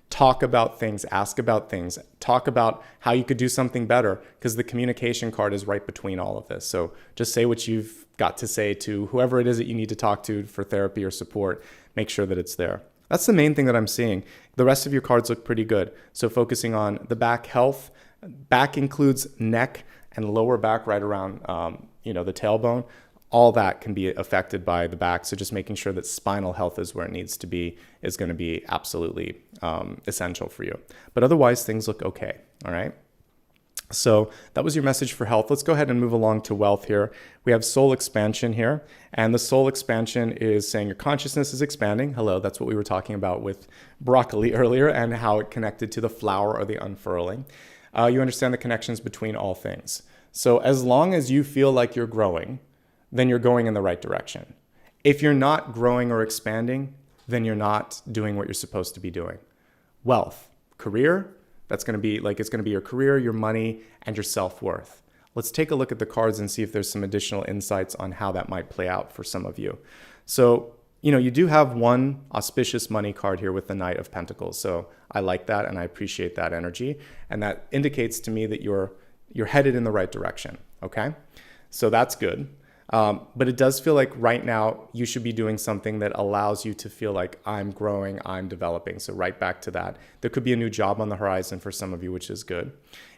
Talk about things, ask about things, talk about how you could do something better because the communication card is right between all of this. So just say what you've got to say to whoever it is that you need to talk to for therapy or support. Make sure that it's there. That's the main thing that I'm seeing. The rest of your cards look pretty good. So focusing on the back health. Back includes neck and lower back right around the tailbone. All that can be affected by the back. So just making sure that spinal health is where it needs to be is going to be absolutely essential for you. But otherwise, things look okay. All right. So that was your message for health. Let's go ahead and move along to wealth here. We have soul expansion here. And the soul expansion is saying your consciousness is expanding. Hello, that's what we were talking about with broccoli earlier and how it connected to the flower or the unfurling. You understand the connections between all things. So as long as you feel like you're growing, then you're going in the right direction. If you're not growing or expanding, then you're not doing what you're supposed to be doing. Wealth, career, that's going to be like, it's going to be your career, your money, and your self-worth. Let's take a look at the cards and see if there's some additional insights on how that might play out for some of you. So, you do have one auspicious money card here with the Knight of Pentacles. So I like that and I appreciate that energy. And that indicates to me that you're headed in the right direction. Okay. So that's good. But it does feel like right now you should be doing something that allows you to feel like I'm growing, I'm developing. So right back to that. There could be a new job on the horizon for some of you, which is good.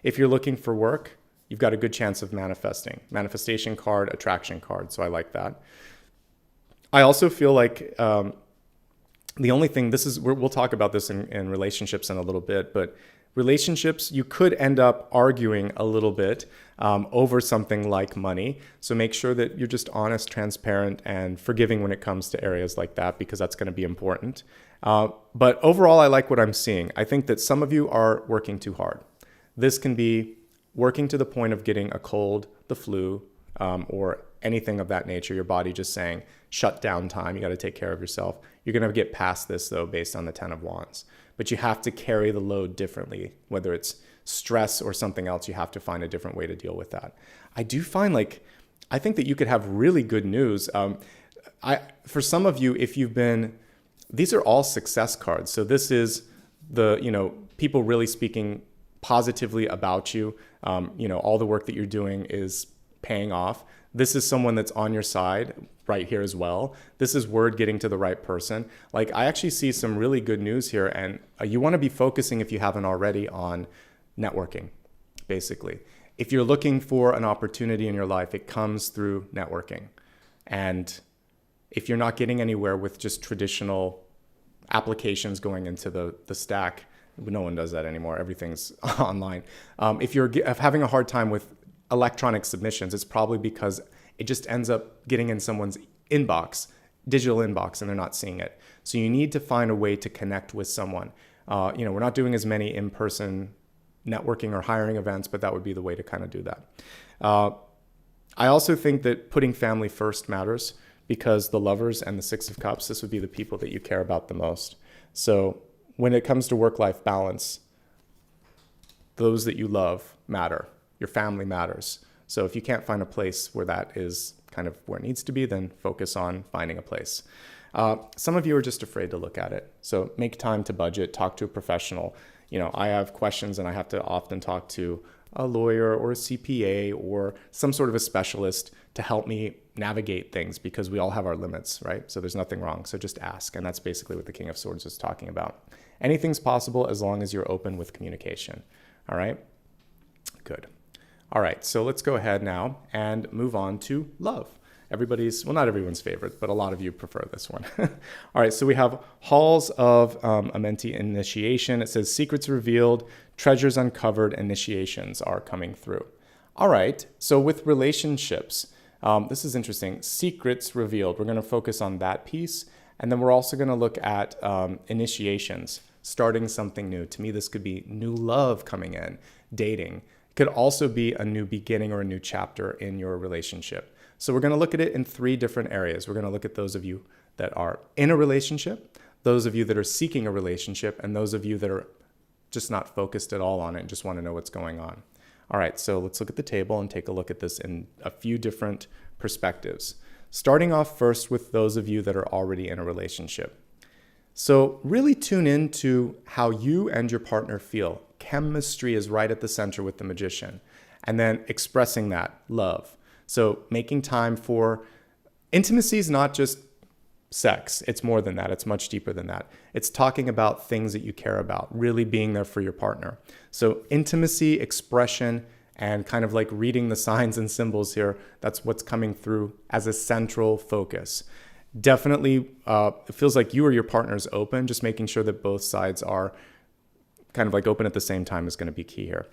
If you're looking for work, you've got a good chance of manifesting. Manifestation card, attraction card. So I like that. I also feel like the only thing, we'll talk about this in relationships in a little bit, but relationships, you could end up arguing a little bit over something like money. So make sure that you're just honest, transparent, and forgiving when it comes to areas like that, because that's going to be important. But overall, I like what I'm seeing. I think that some of you are working too hard. This can be working to the point of getting a cold, the flu, or anything of that nature. Your body just saying, shut down time. You got to take care of yourself. You're going to get past this, though, based on the 10 of Wands. But you have to carry the load differently, whether it's stress or something else. You have to find a different way to deal with that. I do find I think that you could have really good news. For some of you, these are all success cards. So this is people really speaking positively about you. All the work that you're doing is paying off. This is someone that's on your side right here as well. This is word getting to the right person. I actually see some really good news here, and you want to be focusing, if you haven't already, on networking, basically. If you're looking for an opportunity in your life, it comes through networking. And if you're not getting anywhere with just traditional applications going into the stack, no one does that anymore. Everything's online. If you're having a hard time with electronic submissions, it's probably because it just ends up getting in someone's inbox, digital inbox, and they're not seeing it. So you need to find a way to connect with someone. We're not doing as many in-person networking or hiring events, but that would be the way to kind of do that. I also think that putting family first matters, because the Lovers and the Six of Cups, this would be the people that you care about the most. So when it comes to work-life balance, those that you love matter. Your family matters. So if you can't find a place where that is kind of where it needs to be, then focus on finding a place. Some of you are just afraid to look at it. So make time to budget, talk to a professional. I have questions and I have to often talk to a lawyer or a CPA or some sort of a specialist to help me navigate things because we all have our limits, right? So there's nothing wrong. So just ask. And that's basically what the King of Swords is talking about. Anything's possible as long as you're open with communication. All right? Good. All right. So let's go ahead now and move on to love. Everybody's, well, not everyone's favorite, but a lot of you prefer this one. All right. So we have Halls of Amenti Initiation. It says secrets revealed, treasures uncovered, initiations are coming through. All right. So with relationships, this is interesting. Secrets revealed. We're going to focus on that piece. And then we're also going to look at initiations, starting something new. To me, this could be new love coming in, dating. It could also be a new beginning or a new chapter in your relationship. So we're going to look at it in 3 different areas. We're going to look at those of you that are in a relationship, those of you that are seeking a relationship, and those of you that are just not focused at all on it and just want to know what's going on. All right, so let's look at the table and take a look at this in a few different perspectives. Starting off first with those of you that are already in a relationship. So really tune into how you and your partner feel. Chemistry is right at the center with the Magician. And then expressing that, love. So making time for intimacy is not just sex. It's more than that. It's much deeper than that. It's talking about things that you care about, really being there for your partner. So intimacy, expression, and kind of like reading the signs and symbols here, that's what's coming through as a central focus. Definitely, it feels like you or your partner is open, just making sure that both sides are kind of like open at the same time is going to be key here.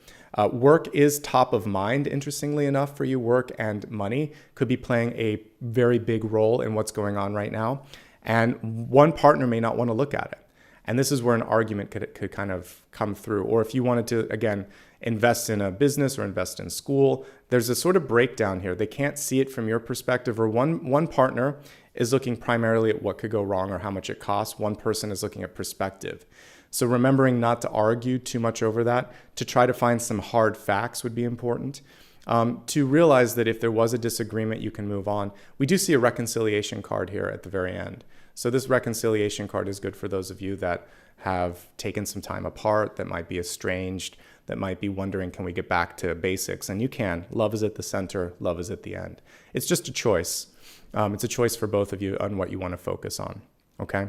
Work is top of mind, interestingly enough, for you. Work and money could be playing a very big role in what's going on right now. And one partner may not want to look at it. And this is where an argument could kind of come through. Or if you wanted to, again, invest in a business or invest in school, there's a sort of breakdown here. They can't see it from your perspective, or one partner is looking primarily at what could go wrong or how much it costs. One person is looking at perspective. So remembering not to argue too much over that, to try to find some hard facts would be important. To realize that if there was a disagreement, you can move on. We do see a reconciliation card here at the very end. So this reconciliation card is good for those of you that have taken some time apart, that might be estranged, that might be wondering, can we get back to basics? And you can. Love is at the center. Love is at the end. It's just a choice. It's a choice for both of you on what you want to focus on. Okay?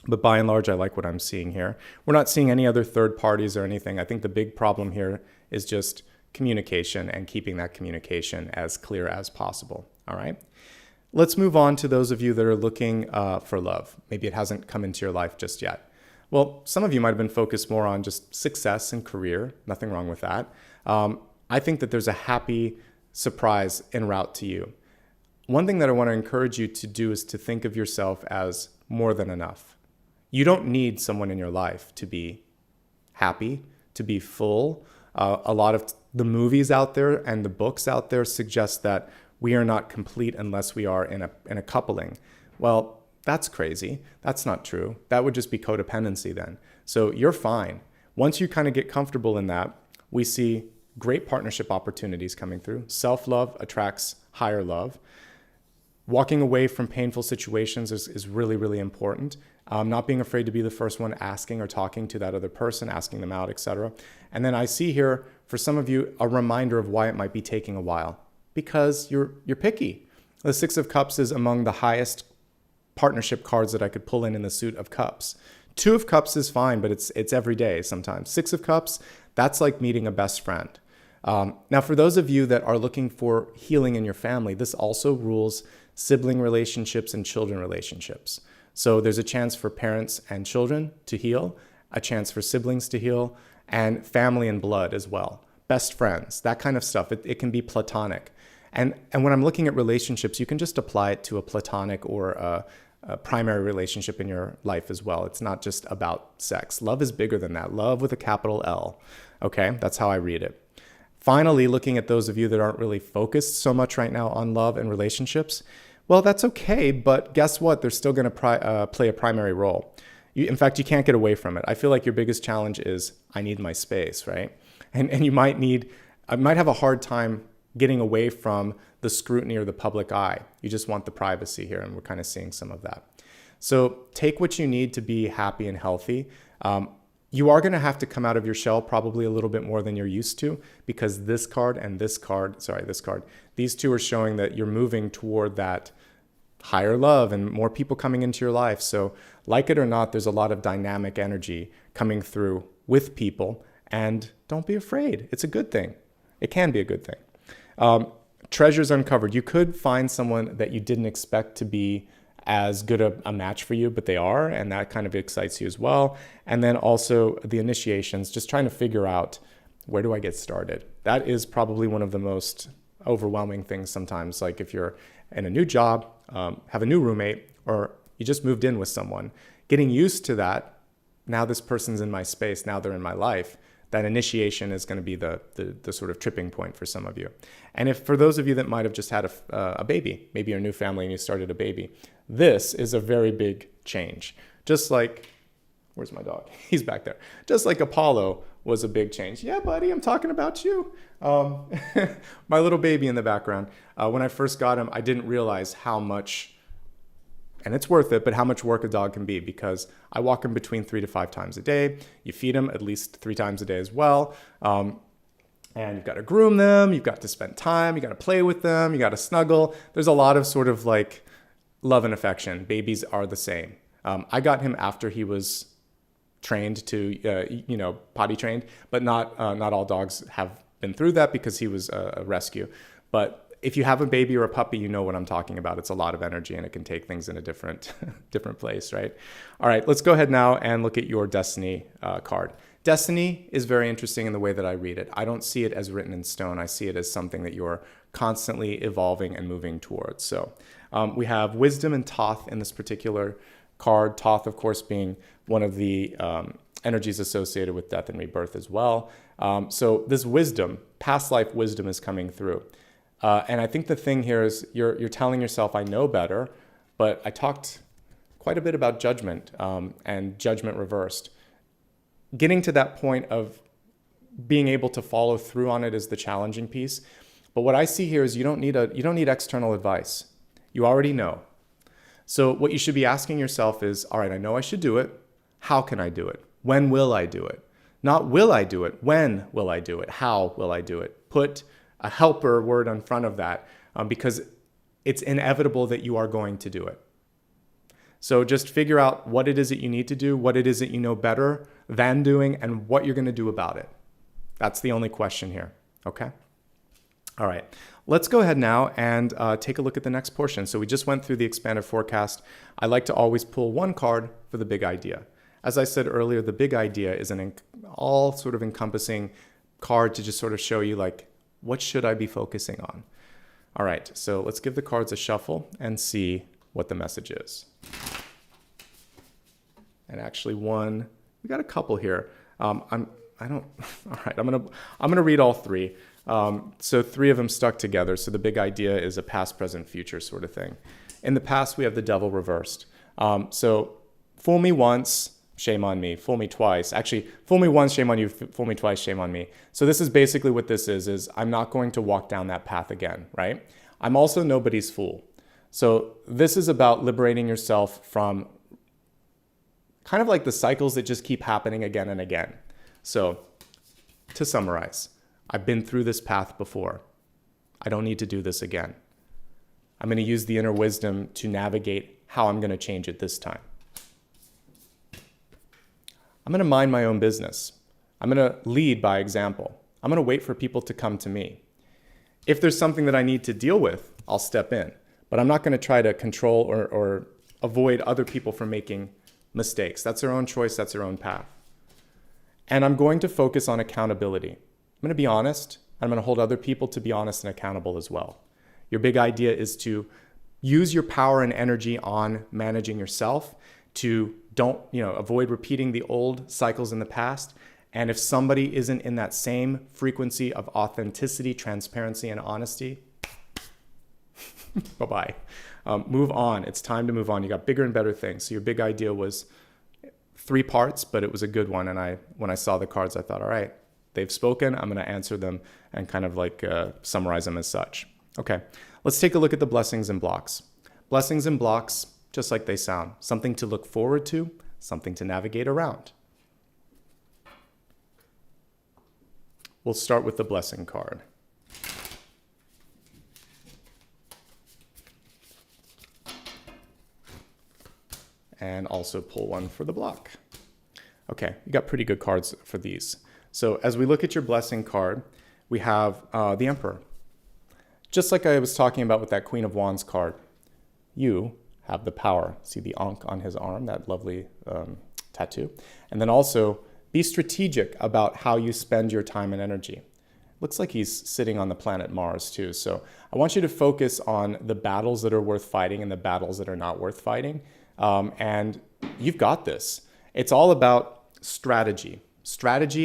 But by and large, I like what I'm seeing here. We're not seeing any other third parties or anything. I think the big problem here is just communication and keeping that communication as clear as possible. All right? Let's move on to those of you that are looking for love. Maybe it hasn't come into your life just yet. Well, some of you might have been focused more on just success and career. Nothing wrong with that. I think that there's a happy surprise en route to you. One thing that I want to encourage you to do is to think of yourself as more than enough. You don't need someone in your life to be happy, to be full. A lot of the movies out there and the books out there suggest that we are not complete unless we are in a coupling. Well, that's crazy. That's not true. That would just be codependency then. So you're fine. Once you kind of get comfortable in that, we see great partnership opportunities coming through. Self-love attracts higher love. Walking away from painful situations is really, really important. Not being afraid to be the first one asking or talking to that other person, asking them out, etc. And then I see here, for some of you, a reminder of why it might be taking a while. Because you're picky. The Six of Cups is among the highest partnership cards that I could pull in the suit of Cups. Two of Cups is fine, but it's every day sometimes. Six of Cups, that's like meeting a best friend. Now, for those of you that are looking for healing in your family, this also rules sibling relationships and children relationships. So there's a chance for parents and children to heal, a chance for siblings to heal, and family and blood as well. Best friends, that kind of stuff. It can be platonic. And when I'm looking at relationships, you can just apply it to a platonic or a primary relationship in your life as well. It's not just about sex. Love is bigger than that. Love with a capital L. Okay, that's how I read it. Finally, looking at those of you that aren't really focused so much right now on love and relationships, well, that's okay, but guess what? They're still going to play a primary role. In fact, you can't get away from it. I feel like your biggest challenge is, I need my space, right? And you might have a hard time getting away from the scrutiny or the public eye. You just want the privacy here, and we're kind of seeing some of that. So take what you need to be happy and healthy. You are going to have to come out of your shell probably a little bit more than you're used to, because this card and this card, these two are showing that you're moving toward that higher love and more people coming into your life. So like it or not, there's a lot of dynamic energy coming through with people, and don't be afraid. It's a good thing. It can be a good thing. Treasures uncovered. You could find someone that you didn't expect to be as good a match for you, but they are, and that kind of excites you as well. And then also the initiations, just trying to figure out, where do I get started? That is probably one of the most overwhelming things sometimes. Like if you're in a new job, have a new roommate, or you just moved in with someone, getting used to that, now this person's in my space, now they're in my life, that initiation is going to be the sort of tripping point for some of you. And if for those of you that might have just had a baby, maybe your new family and you started a baby, this is a very big change. Just like, where's my dog? He's back there. Just like Apollo was a big change. Yeah, buddy, I'm talking about you. My little baby in the background. When I first got him, I didn't realize how much, and it's worth it, but how much work a dog can be, because I walk him between 3 to 5 times a day. You feed him at least 3 times a day as well. And you've got to groom them. You've got to spend time. You got to play with them. You got to snuggle. There's a lot of sort of like love and affection. Babies are the same. I got him after he was trained to, potty trained, but not all dogs have been through that, because he was a rescue. But if you have a baby or a puppy, you know what I'm talking about. It's a lot of energy, and it can take things in a different place, right? All right, let's go ahead now and look at your Destiny card. Destiny is very interesting in the way that I read it. I don't see it as written in stone. I see it as something that you're constantly evolving and moving towards. So we have Wisdom and Thoth in this particular card. Thoth, of course, being one of the energies associated with death and rebirth as well. So this wisdom, past life wisdom, is coming through. And I think the thing here is you're telling yourself, I know better, but I talked quite a bit about judgment and judgment reversed. Getting to that point of being able to follow through on it is the challenging piece. But what I see here is you don't need external advice. You already know. So what you should be asking yourself is, all right, I know I should do it. How can I do it? When will I do it? Not will I do it? When will I do it? How will I do it? Put a helper word in front of that, because it's inevitable that you are going to do it. So just figure out what it is that you need to do, what it is that you know better than doing, and what you're going to do about it. That's the only question here, okay? All right, let's go ahead now and take a look at the next portion. So we just went through the expanded forecast. I like to always pull one card for the big idea. As I said earlier, the big idea is an all sort of encompassing card to just sort of show you, like, what should I be focusing on? All right, so let's give the cards a shuffle and see what the message is. And actually we got a couple here. All right, I'm gonna read all 3. So 3 of them stuck together. So the big idea is a past, present, future sort of thing. In the past, we have the devil reversed. So fool me once, shame on me. Fool me twice. Actually, fool me once, shame on you. Fool me twice, shame on me. So this is basically what this is I'm not going to walk down that path again, right? I'm also nobody's fool. So this is about liberating yourself from kind of like the cycles that just keep happening again and again. So to summarize, I've been through this path before. I don't need to do this again. I'm going to use the inner wisdom to navigate how I'm going to change it this time. I'm going to mind my own business. I'm going to lead by example. I'm going to wait for people to come to me. If there's something that I need to deal with, I'll step in. But I'm not going to try to control or avoid other people from making mistakes. That's their own choice. That's their own path. And I'm going to focus on accountability. I'm going to be honest. I'm going to hold other people to be honest and accountable as well. Your big idea is to use your power and energy on managing yourself, to avoid repeating the old cycles in the past. And if somebody isn't in that same frequency of authenticity, transparency, and honesty, bye-bye. Move on. It's time to move on. You got bigger and better things. So your big idea was 3 parts, but it was a good one. And when I saw the cards, I thought, all right, they've spoken. I'm going to answer them and kind of like summarize them as such. Okay, let's take a look at the blessings and blocks. Blessings and blocks, just like they sound, something to look forward to, something to navigate around. we'll start with the blessing card. And also pull one for the block. Okay, you got pretty good cards for these. So as we look at your blessing card, we have the Emperor. Just like I was talking about with that Queen of Wands card, you have the power. See the Ankh on his arm, that lovely tattoo. And then also be strategic about how you spend your time and energy. Looks like he's sitting on the planet Mars too. So I want you to focus on the battles that are worth fighting and the battles that are not worth fighting. And you've got this. It's all about strategy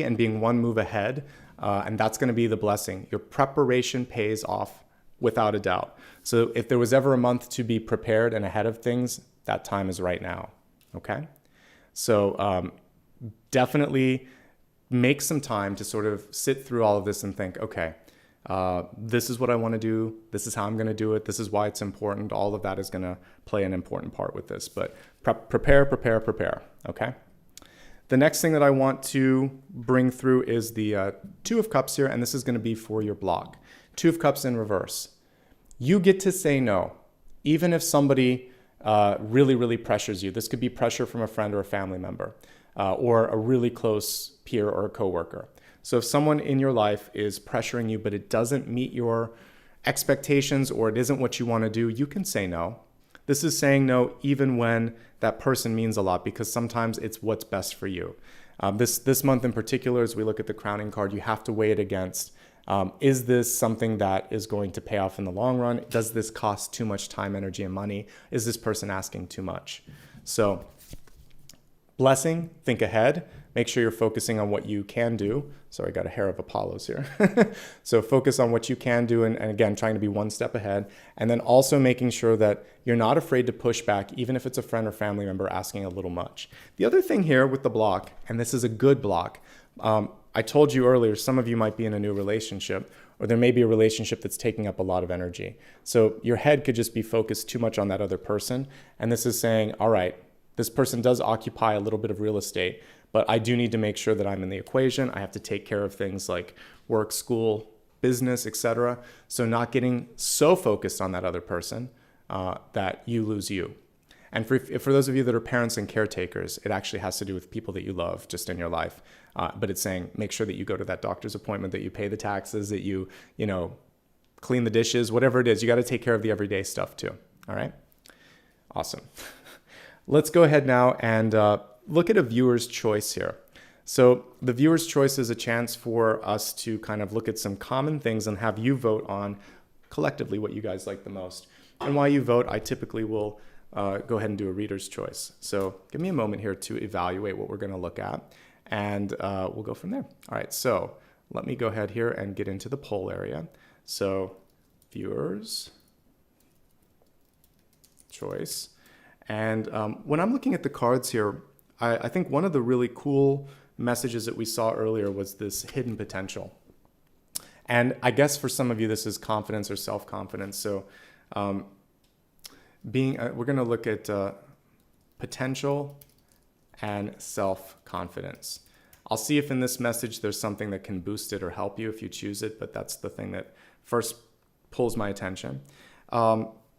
and being one move ahead. And that's going to be the blessing. Your preparation pays off without a doubt. So if there was ever a month to be prepared and ahead of things, that time is right now. Okay. So, definitely make some time to sort of sit through all of this and think, okay, this is what I want to do. This is how I'm going to do it. This is why it's important. All of that is going to play an important part with this, but prepare. Okay. The next thing that I want to bring through is the Two of Cups here. And this is going to be for your block. Two of Cups in reverse. You get to say no, even if somebody really pressures you. This could be pressure from a friend or a family member, or a really close peer or a coworker. So if someone in your life is pressuring you, but it doesn't meet your expectations or it isn't what you want to do, you can say no. This is saying no even when that person means a lot, because sometimes it's what's best for you. This month in particular, as we look at the crowning card, you have to weigh it against, is this something that is going to pay off in the long run? Does this cost too much time, energy, and money? Is this person asking too much? So blessing, think ahead. Make sure you're focusing on what you can do. Sorry, I got a hair of Apollo's here. So focus on what you can do, and again, trying to be one step ahead. And then also making sure that you're not afraid to push back, even if it's a friend or family member asking a little much. The other thing here with the block, and this is a good block, I told you earlier, some of you might be in a new relationship, or there may be a relationship that's taking up a lot of energy. So your head could just be focused too much on that other person. And this is saying, all right, this person does occupy a little bit of real estate, but I do need to make sure that I'm in the equation. I have to take care of things like work, school, business, etc. So not getting so focused on that other person that you lose you. And for those of you that are parents and caretakers, it actually has to do with people that you love just in your life. But it's saying, make sure that you go to that doctor's appointment, that you pay the taxes, that you clean the dishes, whatever it is. You got to take care of the everyday stuff too. All right. Awesome. Let's go ahead now and look at a viewer's choice here. So the viewer's choice is a chance for us to kind of look at some common things and have you vote on collectively what you guys like the most. And while you vote, I typically will go ahead and do a reader's choice. So give me a moment here to evaluate what we're going to look at, and we'll go from there. All right, so let me go ahead here and get into the poll area. So viewers choice. And when I'm looking at the cards here, I think one of the really cool messages that we saw earlier was this hidden potential. And I guess for some of you, this is confidence or self-confidence. So we're going to look at potential and self-confidence. I'll see if in this message there's something that can boost it or help you if you choose it, but that's the thing that first pulls my attention.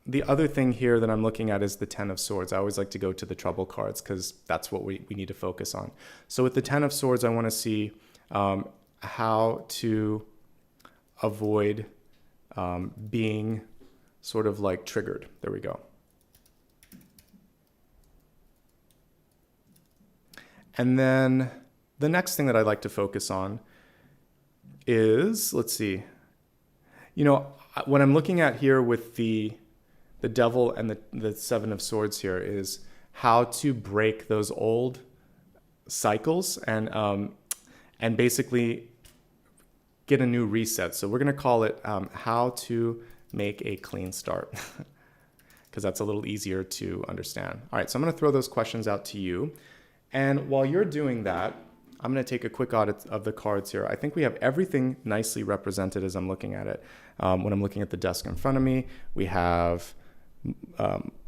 The other thing here that I'm looking at is the Ten of Swords. I always like to go to the trouble cards because that's what we need to focus on. So with the Ten of Swords, I want to see how to avoid being sort of like triggered. There we go. And then the next thing that I'd like to focus on is, let's see, what I'm looking at here with the Devil and the Seven of Swords here is how to break those old cycles and basically get a new reset. So we're going to call it how to make a clean start, because that's a little easier to understand. All right, so I'm going to throw those questions out to you. And while you're doing that, I'm going to take a quick audit of the cards here. I think we have everything nicely represented as I'm looking at it. When I'm looking at the desk in front of me, we have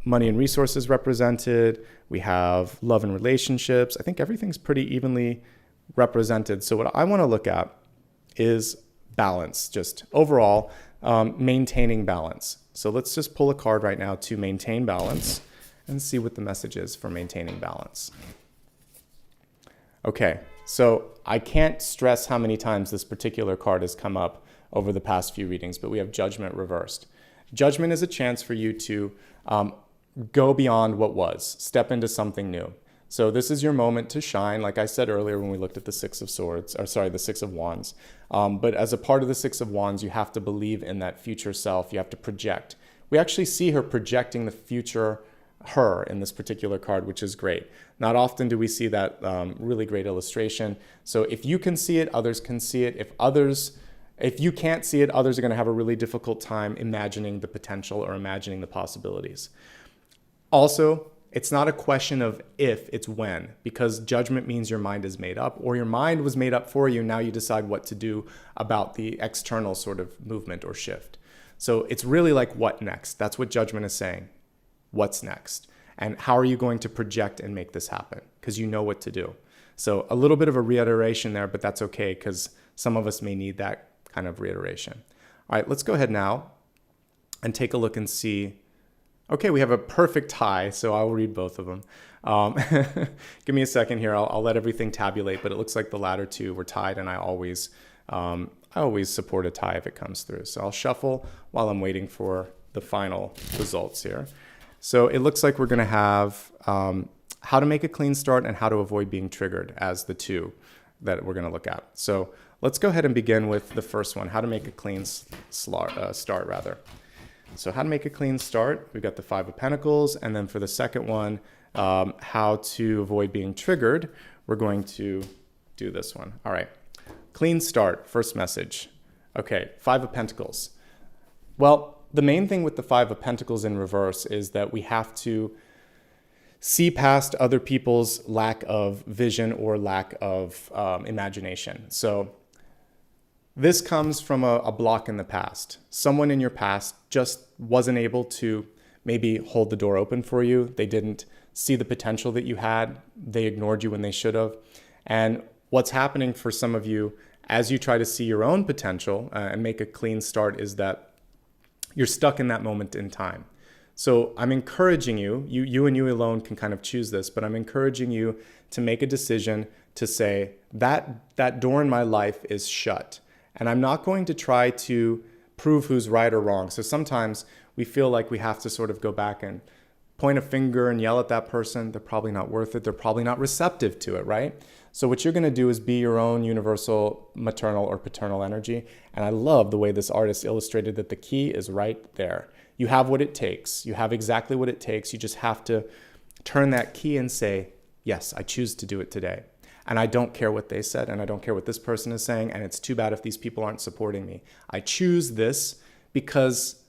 money and resources represented. We have love and relationships. I think everything's pretty evenly represented. So what I want to look at is balance, just overall maintaining balance. So let's just pull a card right now to maintain balance and see what the message is for maintaining balance. Okay, so I can't stress how many times this particular card has come up over the past few readings, but we have Judgment reversed. Judgment is a chance for you to go beyond what was, step into something new. So this is your moment to shine, like I said earlier when we looked at the Six of Wands. But as a part of the Six of Wands, you have to believe in that future self. You have to project. We actually see her projecting the future her in this particular card, which is great. Not often do we see that really great illustration. So if you can see it, others can see it. If you can't see it, others are going to have a really difficult time imagining the potential or imagining the possibilities. Also, it's not a question of if, it's when, because judgment means your mind is made up, or your mind was made up for you. Now you decide what to do about the external sort of movement or shift. So it's really like what next? That's what judgment is saying. What's next? And how are you going to project and make this happen? Because you know what to do. So a little bit of a reiteration there, but that's okay because some of us may need that kind of reiteration. All right, let's go ahead now and take a look and see. Okay, we have a perfect tie, so I'll read both of them. Give me a second here. I'll let everything tabulate, but it looks like the latter two were tied, and I always support a tie if it comes through. So I'll shuffle while I'm waiting for the final results here. So it looks like we're going to have how to make a clean start and how to avoid being triggered as the two that we're going to look at. So let's go ahead and begin with the first one, how to make a clean start rather. So how to make a clean start, we've got the Five of Pentacles, and then for the second one, how to avoid being triggered, we're going to do this one. All right, clean start, first message. Okay, Five of Pentacles. Well, the main thing with the Five of Pentacles in reverse is that we have to see past other people's lack of vision or lack of imagination. So this comes from a block in the past. Someone in your past just wasn't able to maybe hold the door open for you. They didn't see the potential that you had. They ignored you when they should have. And what's happening for some of you as you try to see your own potential and make a clean start is that you're stuck in that moment in time. So I'm encouraging you, you and you alone can kind of choose this, but I'm encouraging you to make a decision to say that door in my life is shut. And I'm not going to try to prove who's right or wrong. So sometimes we feel like we have to sort of go back and point a finger and yell at that person. They're probably not worth it. They're probably not receptive to it, right? So what you're going to do is be your own universal maternal or paternal energy. And I love the way this artist illustrated that the key is right there. You have what it takes. You have exactly what it takes. You just have to turn that key and say, yes, I choose to do it today. And I don't care what they said, and I don't care what this person is saying, and it's too bad if these people aren't supporting me. I choose this because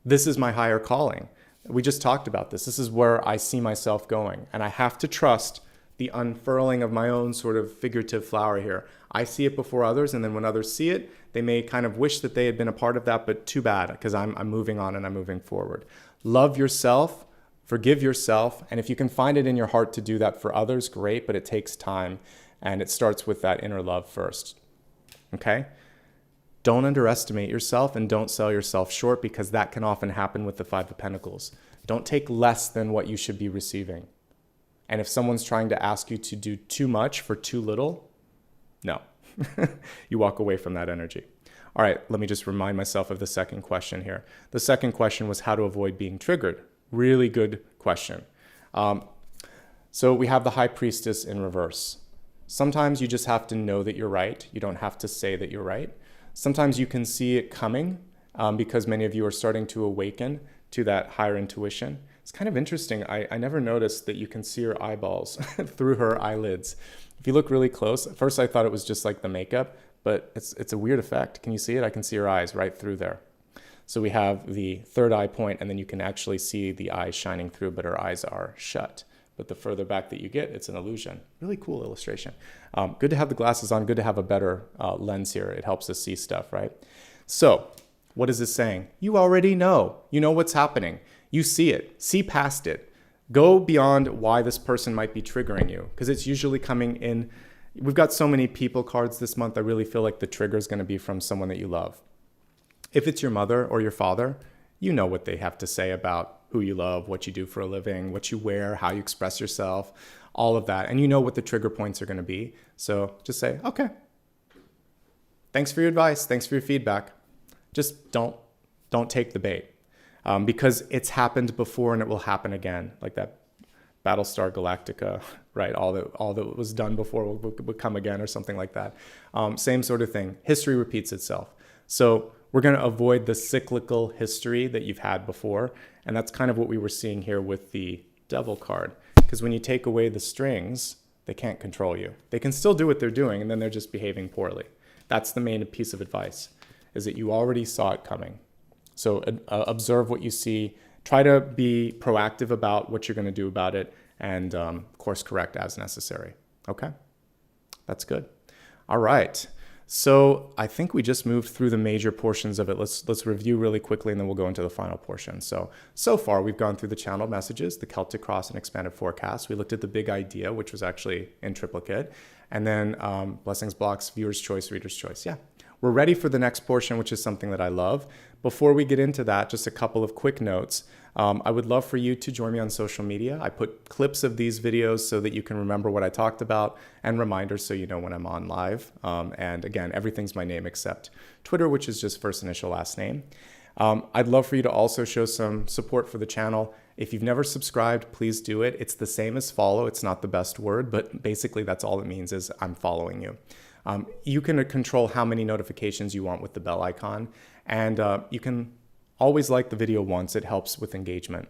this is my higher calling. We just talked about this. This is where I see myself going, and I have to trust the unfurling of my own sort of figurative flower here. I see it before others, and then when others see it, they may kind of wish that they had been a part of that, but too bad, because I'm moving on and I'm moving forward. Love yourself. Forgive yourself, and if you can find it in your heart to do that for others, great, but it takes time, and it starts with that inner love first, okay? Don't underestimate yourself, and don't sell yourself short, because that can often happen with the Five of Pentacles. Don't take less than what you should be receiving. And if someone's trying to ask you to do too much for too little, no. You walk away from that energy. All right, let me just remind myself of the second question here. The second question was how to avoid being triggered. Really good question. So we have the High Priestess in reverse. Sometimes you just have to know that you're right. You don't have to say that you're right. Sometimes you can see it coming because many of you are starting to awaken to that higher intuition. It's kind of interesting. I never noticed that you can see her eyeballs through her eyelids. If you look really close, at first I thought it was just like the makeup, but it's a weird effect. Can you see it? I can see her eyes right through there. So we have the third eye point, and then you can actually see the eyes shining through, but her eyes are shut. But the further back that you get, it's an illusion. Really cool illustration. Good to have the glasses on, good to have a better lens here. It helps us see stuff, right? So what is this saying? You already know. You know what's happening. You see it. See past it. Go beyond why this person might be triggering you, because it's usually coming in We've got so many people cards this month. I really feel like the trigger is going to be from someone that you love. If it's your mother or your father, you know what they have to say about who you love, what you do for a living, what you wear, how you express yourself, all of that. And you know what the trigger points are going to be. So just say, okay, thanks for your advice. Thanks for your feedback. Just don't take the bait, because it's happened before and it will happen again. Like that Battlestar Galactica, right? All that was done before will come again, or something like that. Same sort of thing. History repeats itself. So we're going to avoid the cyclical history that you've had before. And that's kind of what we were seeing here with the Devil card. Because when you take away the strings, they can't control you. They can still do what they're doing, and then they're just behaving poorly. That's the main piece of advice, is that you already saw it coming. So observe what you see. Try to be proactive about what you're going to do about it, and course correct as necessary. Okay? That's good. All right. So I think we just moved through the major portions of it. Let's review really quickly, and then we'll go into the final portion. So far, we've gone through the channel messages, the Celtic Cross and expanded forecast. We looked at the big idea, which was actually in triplicate. And then blessings blocks, viewer's choice, reader's choice. Yeah. We're ready for the next portion, which is something that I love. Before we get into that, just a couple of quick notes. I would love for you to join me on social media. I put clips of these videos so that you can remember what I talked about, and reminders so you know when I'm on live. And again, everything's my name except Twitter, which is just first initial, last name. I'd love for you to also show some support for the channel. If you've never subscribed, please do it. It's the same as follow. It's not the best word, but basically that's all it means, is I'm following you. You can control how many notifications you want with the bell icon, and you can always like the video once. It helps with engagement.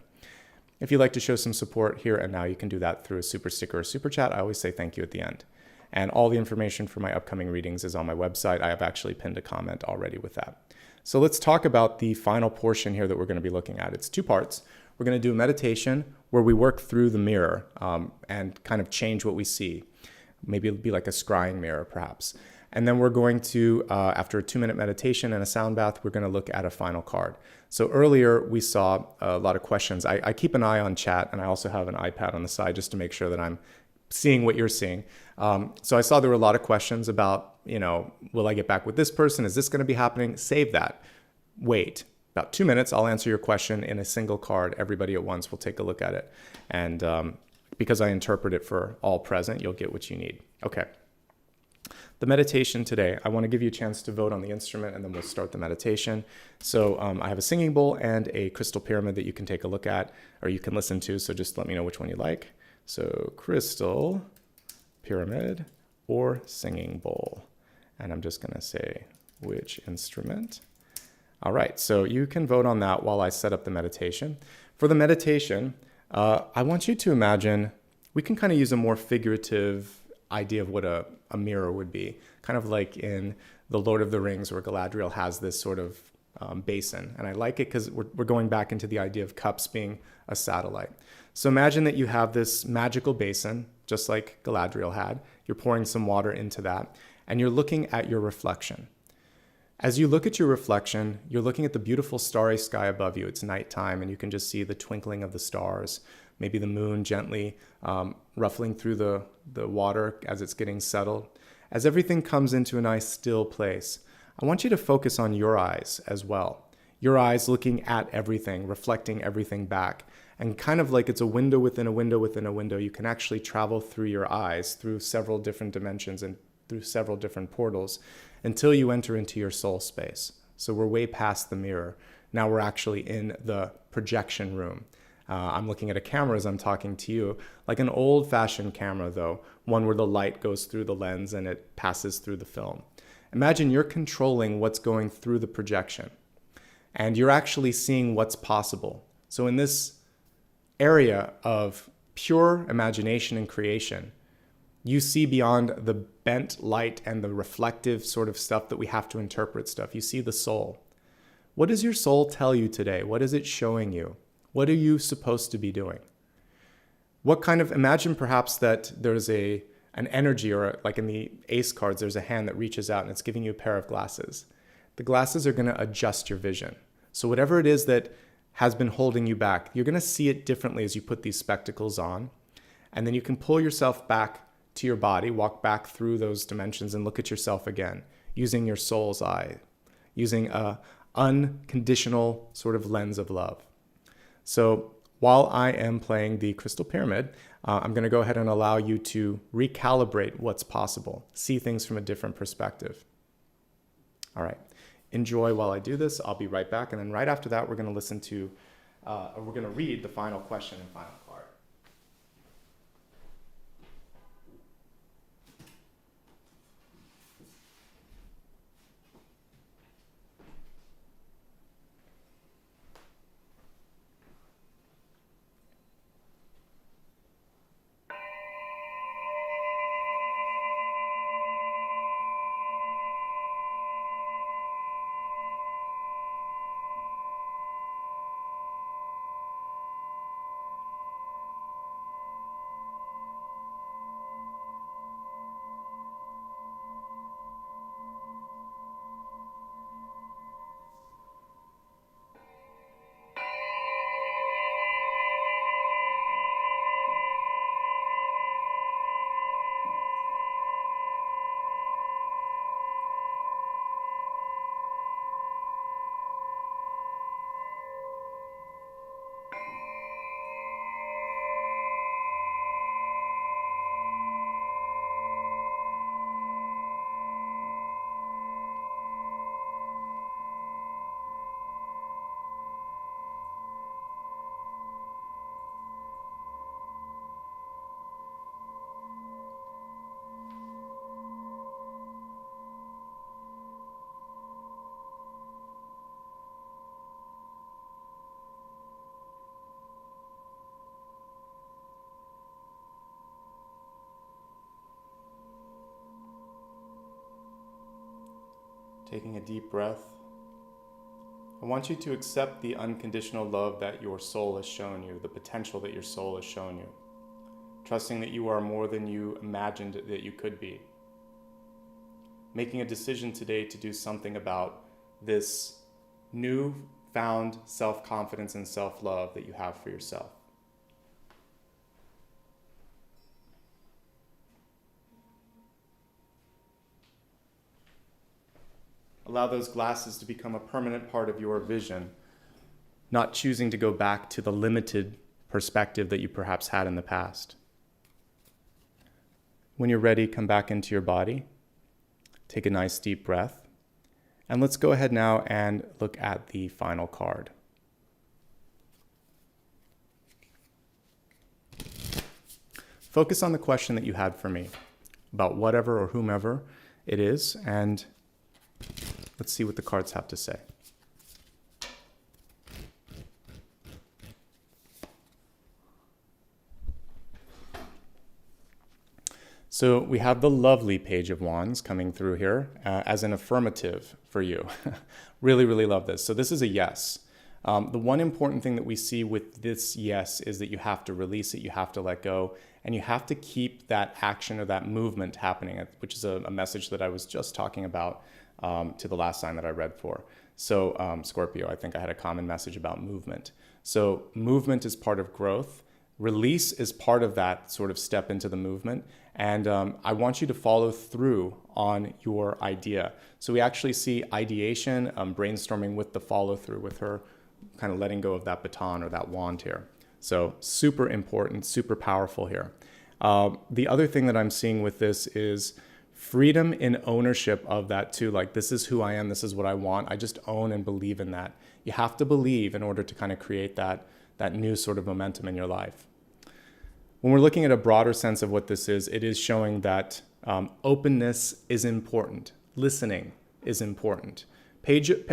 If you'd like to show some support here and now, you can do that through a super sticker or super chat. I always say thank you at the end. And all the information for my upcoming readings is on my website. I have actually pinned a comment already with that. So let's talk about the final portion here that we're going to be looking at. It's two parts. We're going to do a meditation where we work through the mirror and kind of change what we see. Maybe it'll be like a scrying mirror, perhaps. And then we're going to, after a 2-minute meditation and a sound bath, we're going to look at a final card. So earlier we saw a lot of questions. I keep an eye on chat, and I also have an iPad on the side just to make sure that I'm seeing what you're seeing. So I saw there were a lot of questions about, will I get back with this person? Is this going to be happening? Save that. Wait. About 2 minutes, I'll answer your question in a single card. Everybody at once will take a look at it. And because I interpret it for all present, you'll get what you need. Okay. The meditation today, I want to give you a chance to vote on the instrument, and then we'll start the meditation. So I have a singing bowl and a crystal pyramid that you can take a look at, or you can listen to. So just let me know which one you like. So crystal, pyramid, or singing bowl. And I'm just going to say which instrument. All right, so you can vote on that while I set up the meditation. For the meditation, I want you to imagine, we can kind of use a more figurative idea of what a mirror would be, kind of like in The Lord of the Rings, where Galadriel has this sort of basin. And I like it because we're going back into the idea of cups being a satellite. So imagine that you have this magical basin, just like Galadriel had. You're pouring some water into that, and you're looking at your reflection. As you look at your reflection, you're looking at the beautiful starry sky above you. It's nighttime, and you can just see the twinkling of the stars, maybe the moon gently ruffling through the water as it's getting settled. As everything comes into a nice still place, I want you to focus on your eyes as well. Your eyes looking at everything, reflecting everything back. And kind of like it's a window within a window within a window, you can actually travel through your eyes, through several different dimensions and through several different portals, until you enter into your soul space. So we're way past the mirror. Now we're actually in the projection room. I'm looking at a camera as I'm talking to you, like an old-fashioned camera though, one where the light goes through the lens and it passes through the film. Imagine you're controlling what's going through the projection, and you're actually seeing what's possible. So in this area of pure imagination and creation, you see beyond the bent light and the reflective sort of stuff that we have to interpret stuff. You see the soul. What does your soul tell you today? What is it showing you? What are you supposed to be doing? What kind of, imagine perhaps that there's an energy, or like in the ace cards, there's a hand that reaches out and it's giving you a pair of glasses. The glasses are going to adjust your vision. So whatever it is that has been holding you back, you're going to see it differently as you put these spectacles on. And then you can pull yourself back to your body, walk back through those dimensions and look at yourself again, using your soul's eye, using a unconditional sort of lens of love. So while I am playing the crystal pyramid, I'm going to go ahead and allow you to recalibrate what's possible, see things from a different perspective. All right, enjoy while I do this. I'll be right back. And then right after that, we're going to listen to, we're going to read the final question and final card. Taking a deep breath, I want you to accept the unconditional love that your soul has shown you, the potential that your soul has shown you, trusting that you are more than you imagined that you could be. Making a decision today to do something about this newfound self-confidence and self-love that you have for yourself. Allow those glasses to become a permanent part of your vision, not choosing to go back to the limited perspective that you perhaps had in the past. When you're ready, come back into your body. Take a nice deep breath. And let's go ahead now and look at the final card. Focus on the question that you had for me about whatever or whomever it is, and let's see what the cards have to say. So we have the lovely Page of Wands coming through here as an affirmative for you. Really, really love this. So this is a yes. The one important thing that we see with this yes is that you have to release it, you have to let go, and you have to keep that action or that movement happening, which is a message that I was just talking about to the last sign that I read for. So Scorpio, I think I had a common message about movement. So movement is part of growth. Release is part of that sort of step into the movement. And I want you to follow through on your idea. So we actually see ideation, brainstorming with the follow through, with her kind of letting go of that baton or that wand here. So super important, super powerful here. The other thing that I'm seeing with this is freedom in ownership of that too. Like, this is who I am, this is what I want. I just own and believe in that. You have to believe in order to kind of create that new sort of momentum in your life. When we're looking at a broader sense of what this is, it is showing that openness is important. Listening is important.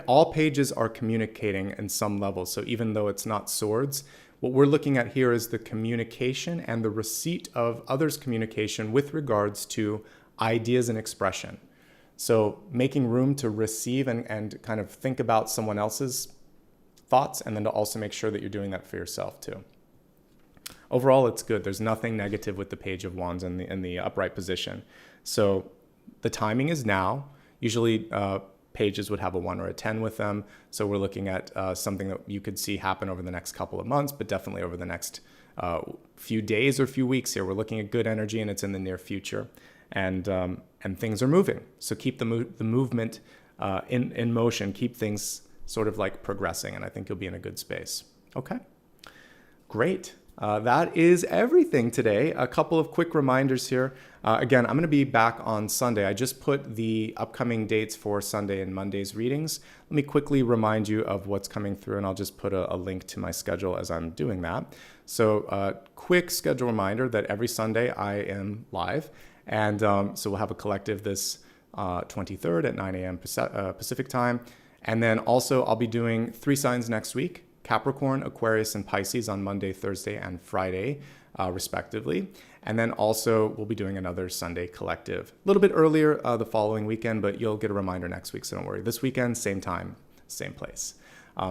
All pages are communicating in some level. So even though it's not swords, what we're looking at here is the communication and the receipt of others' communication with regards to ideas and expression. So making room to receive and kind of think about someone else's thoughts, and then to also make sure that you're doing that for yourself too. Overall, it's good. There's nothing negative with the Page of Wands in the upright position. So the timing is now. Usually pages would have a 1 or a 10 with them. So we're looking at something that you could see happen over the next couple of months, but definitely over the next few days or few weeks here. We're looking at good energy, and it's in the near future, and things are moving. So keep the movement in motion. Keep things sort of like progressing, and I think you'll be in a good space. Okay, great. That is everything today. A couple of quick reminders here. Again, I'm going to be back on Sunday. I just put the upcoming dates for Sunday and Monday's readings. Let me quickly remind you of what's coming through, and I'll just put a link to my schedule as I'm doing that. So quick schedule reminder that every Sunday I am live, and so we'll have a collective this 23rd at 9 a.m. Pacific time. And then also I'll be doing 3 signs next week: Capricorn, Aquarius, and Pisces on Monday, Thursday, and Friday, respectively. And then also we'll be doing another Sunday collective a little bit earlier the following weekend, but you'll get a reminder next week, so don't worry. This weekend, same time, same place.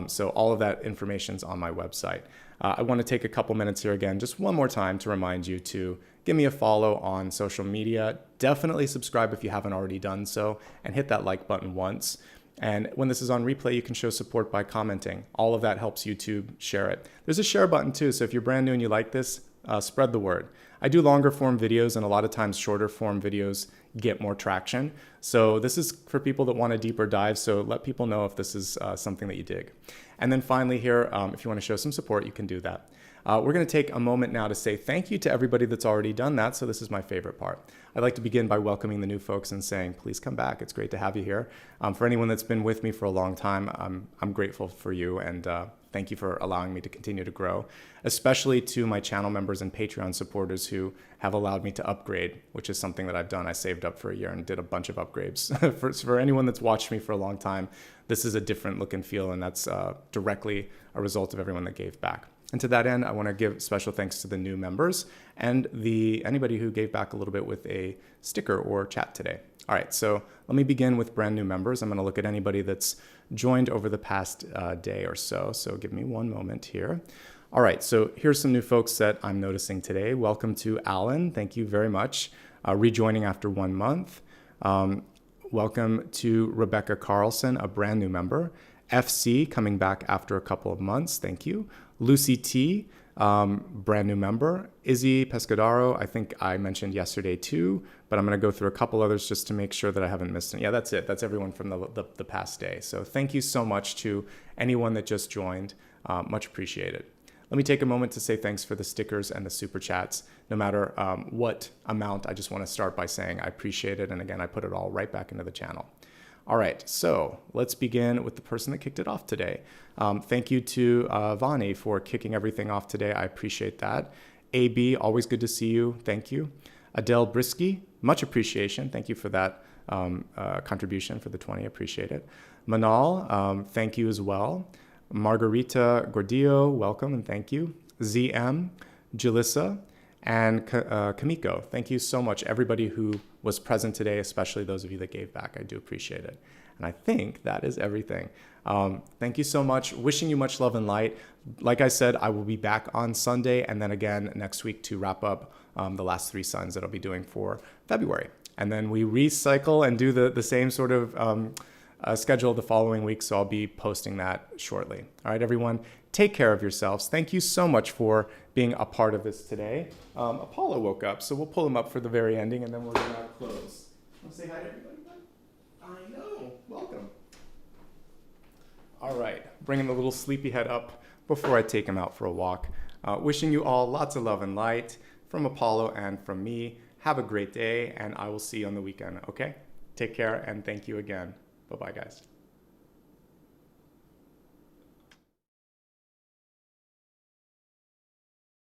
So all of that information's on my website. I want to take a couple minutes here again, just one more time, to remind you to give me a follow on social media. Definitely subscribe if you haven't already done so, and hit that like button once. And when this is on replay, you can show support by commenting. All of that helps YouTube share it. There's a share button too, so if you're brand new and you like this, spread the word. I do longer form videos, and a lot of times shorter form videos get more traction. So this is for people that want a deeper dive, so let people know if this is something that you dig. And then finally here, if you want to show some support, you can do that. We're going to take a moment now to say thank you to everybody that's already done that. So this is my favorite part. I'd like to begin by welcoming the new folks and saying, please come back. It's great to have you here. For anyone that's been with me for a long time, I'm grateful for you, and thank you for allowing me to continue to grow, especially to my channel members and Patreon supporters who have allowed me to upgrade, which is something that I've done. I saved up for a year and did a bunch of upgrades. For anyone that's watched me for a long time, this is a different look and feel, and that's directly a result of everyone that gave back. And to that end, I want to give special thanks to the new members and anybody who gave back a little bit with a sticker or chat today. All right, so let me begin with brand new members. I'm going to look at anybody that's joined over the past day or so. So give me one moment here. All right, so here's some new folks that I'm noticing today. Welcome to Alan. Thank you very much. Rejoining after 1 month. Welcome to Rebecca Carlson, a brand new member. FC coming back after a couple of months. Thank you. Lucy T, brand new member. Izzy Pescadaro, I think I mentioned yesterday too, but I'm going to go through a couple others just to make sure that I haven't missed it. Yeah, that's it. That's everyone from the past day. So thank you so much to anyone that just joined. Much appreciated. Let me take a moment to say thanks for the stickers and the super chats. No matter what amount, I just want to start by saying I appreciate it. And again, I put it all right back into the channel. All right, so let's begin with the person that kicked it off today. Thank you to Vani for kicking everything off today. I appreciate that. AB, always good to see you. Thank you. Adele Brisky, much appreciation. Thank you for that contribution for the 20. Appreciate it. Manal, thank you as well. Margarita Gordillo, welcome and thank you. ZM, Jalissa, and Kamiko. Thank you so much, everybody who was present today, especially those of you that gave back. I do appreciate it. And I think that is everything. Thank you so much. Wishing you much love and light. Like I said, I will be back on Sunday and then again next week to wrap up the last 3 signs that I'll be doing for February. And then we recycle and do the same sort of schedule the following week, so I'll be posting that shortly. All right, everyone, take care of yourselves. Thank you so much for being a part of this today. Apollo woke up, so we'll pull him up for the very ending, and then we're going to close. Want to say hi to everybody? I know. Welcome. All right, bringing the little sleepyhead up before I take him out for a walk. Wishing you all lots of love and light from Apollo and from me. Have a great day, and I will see you on the weekend, okay? Take care, and thank you again. Bye-bye, guys.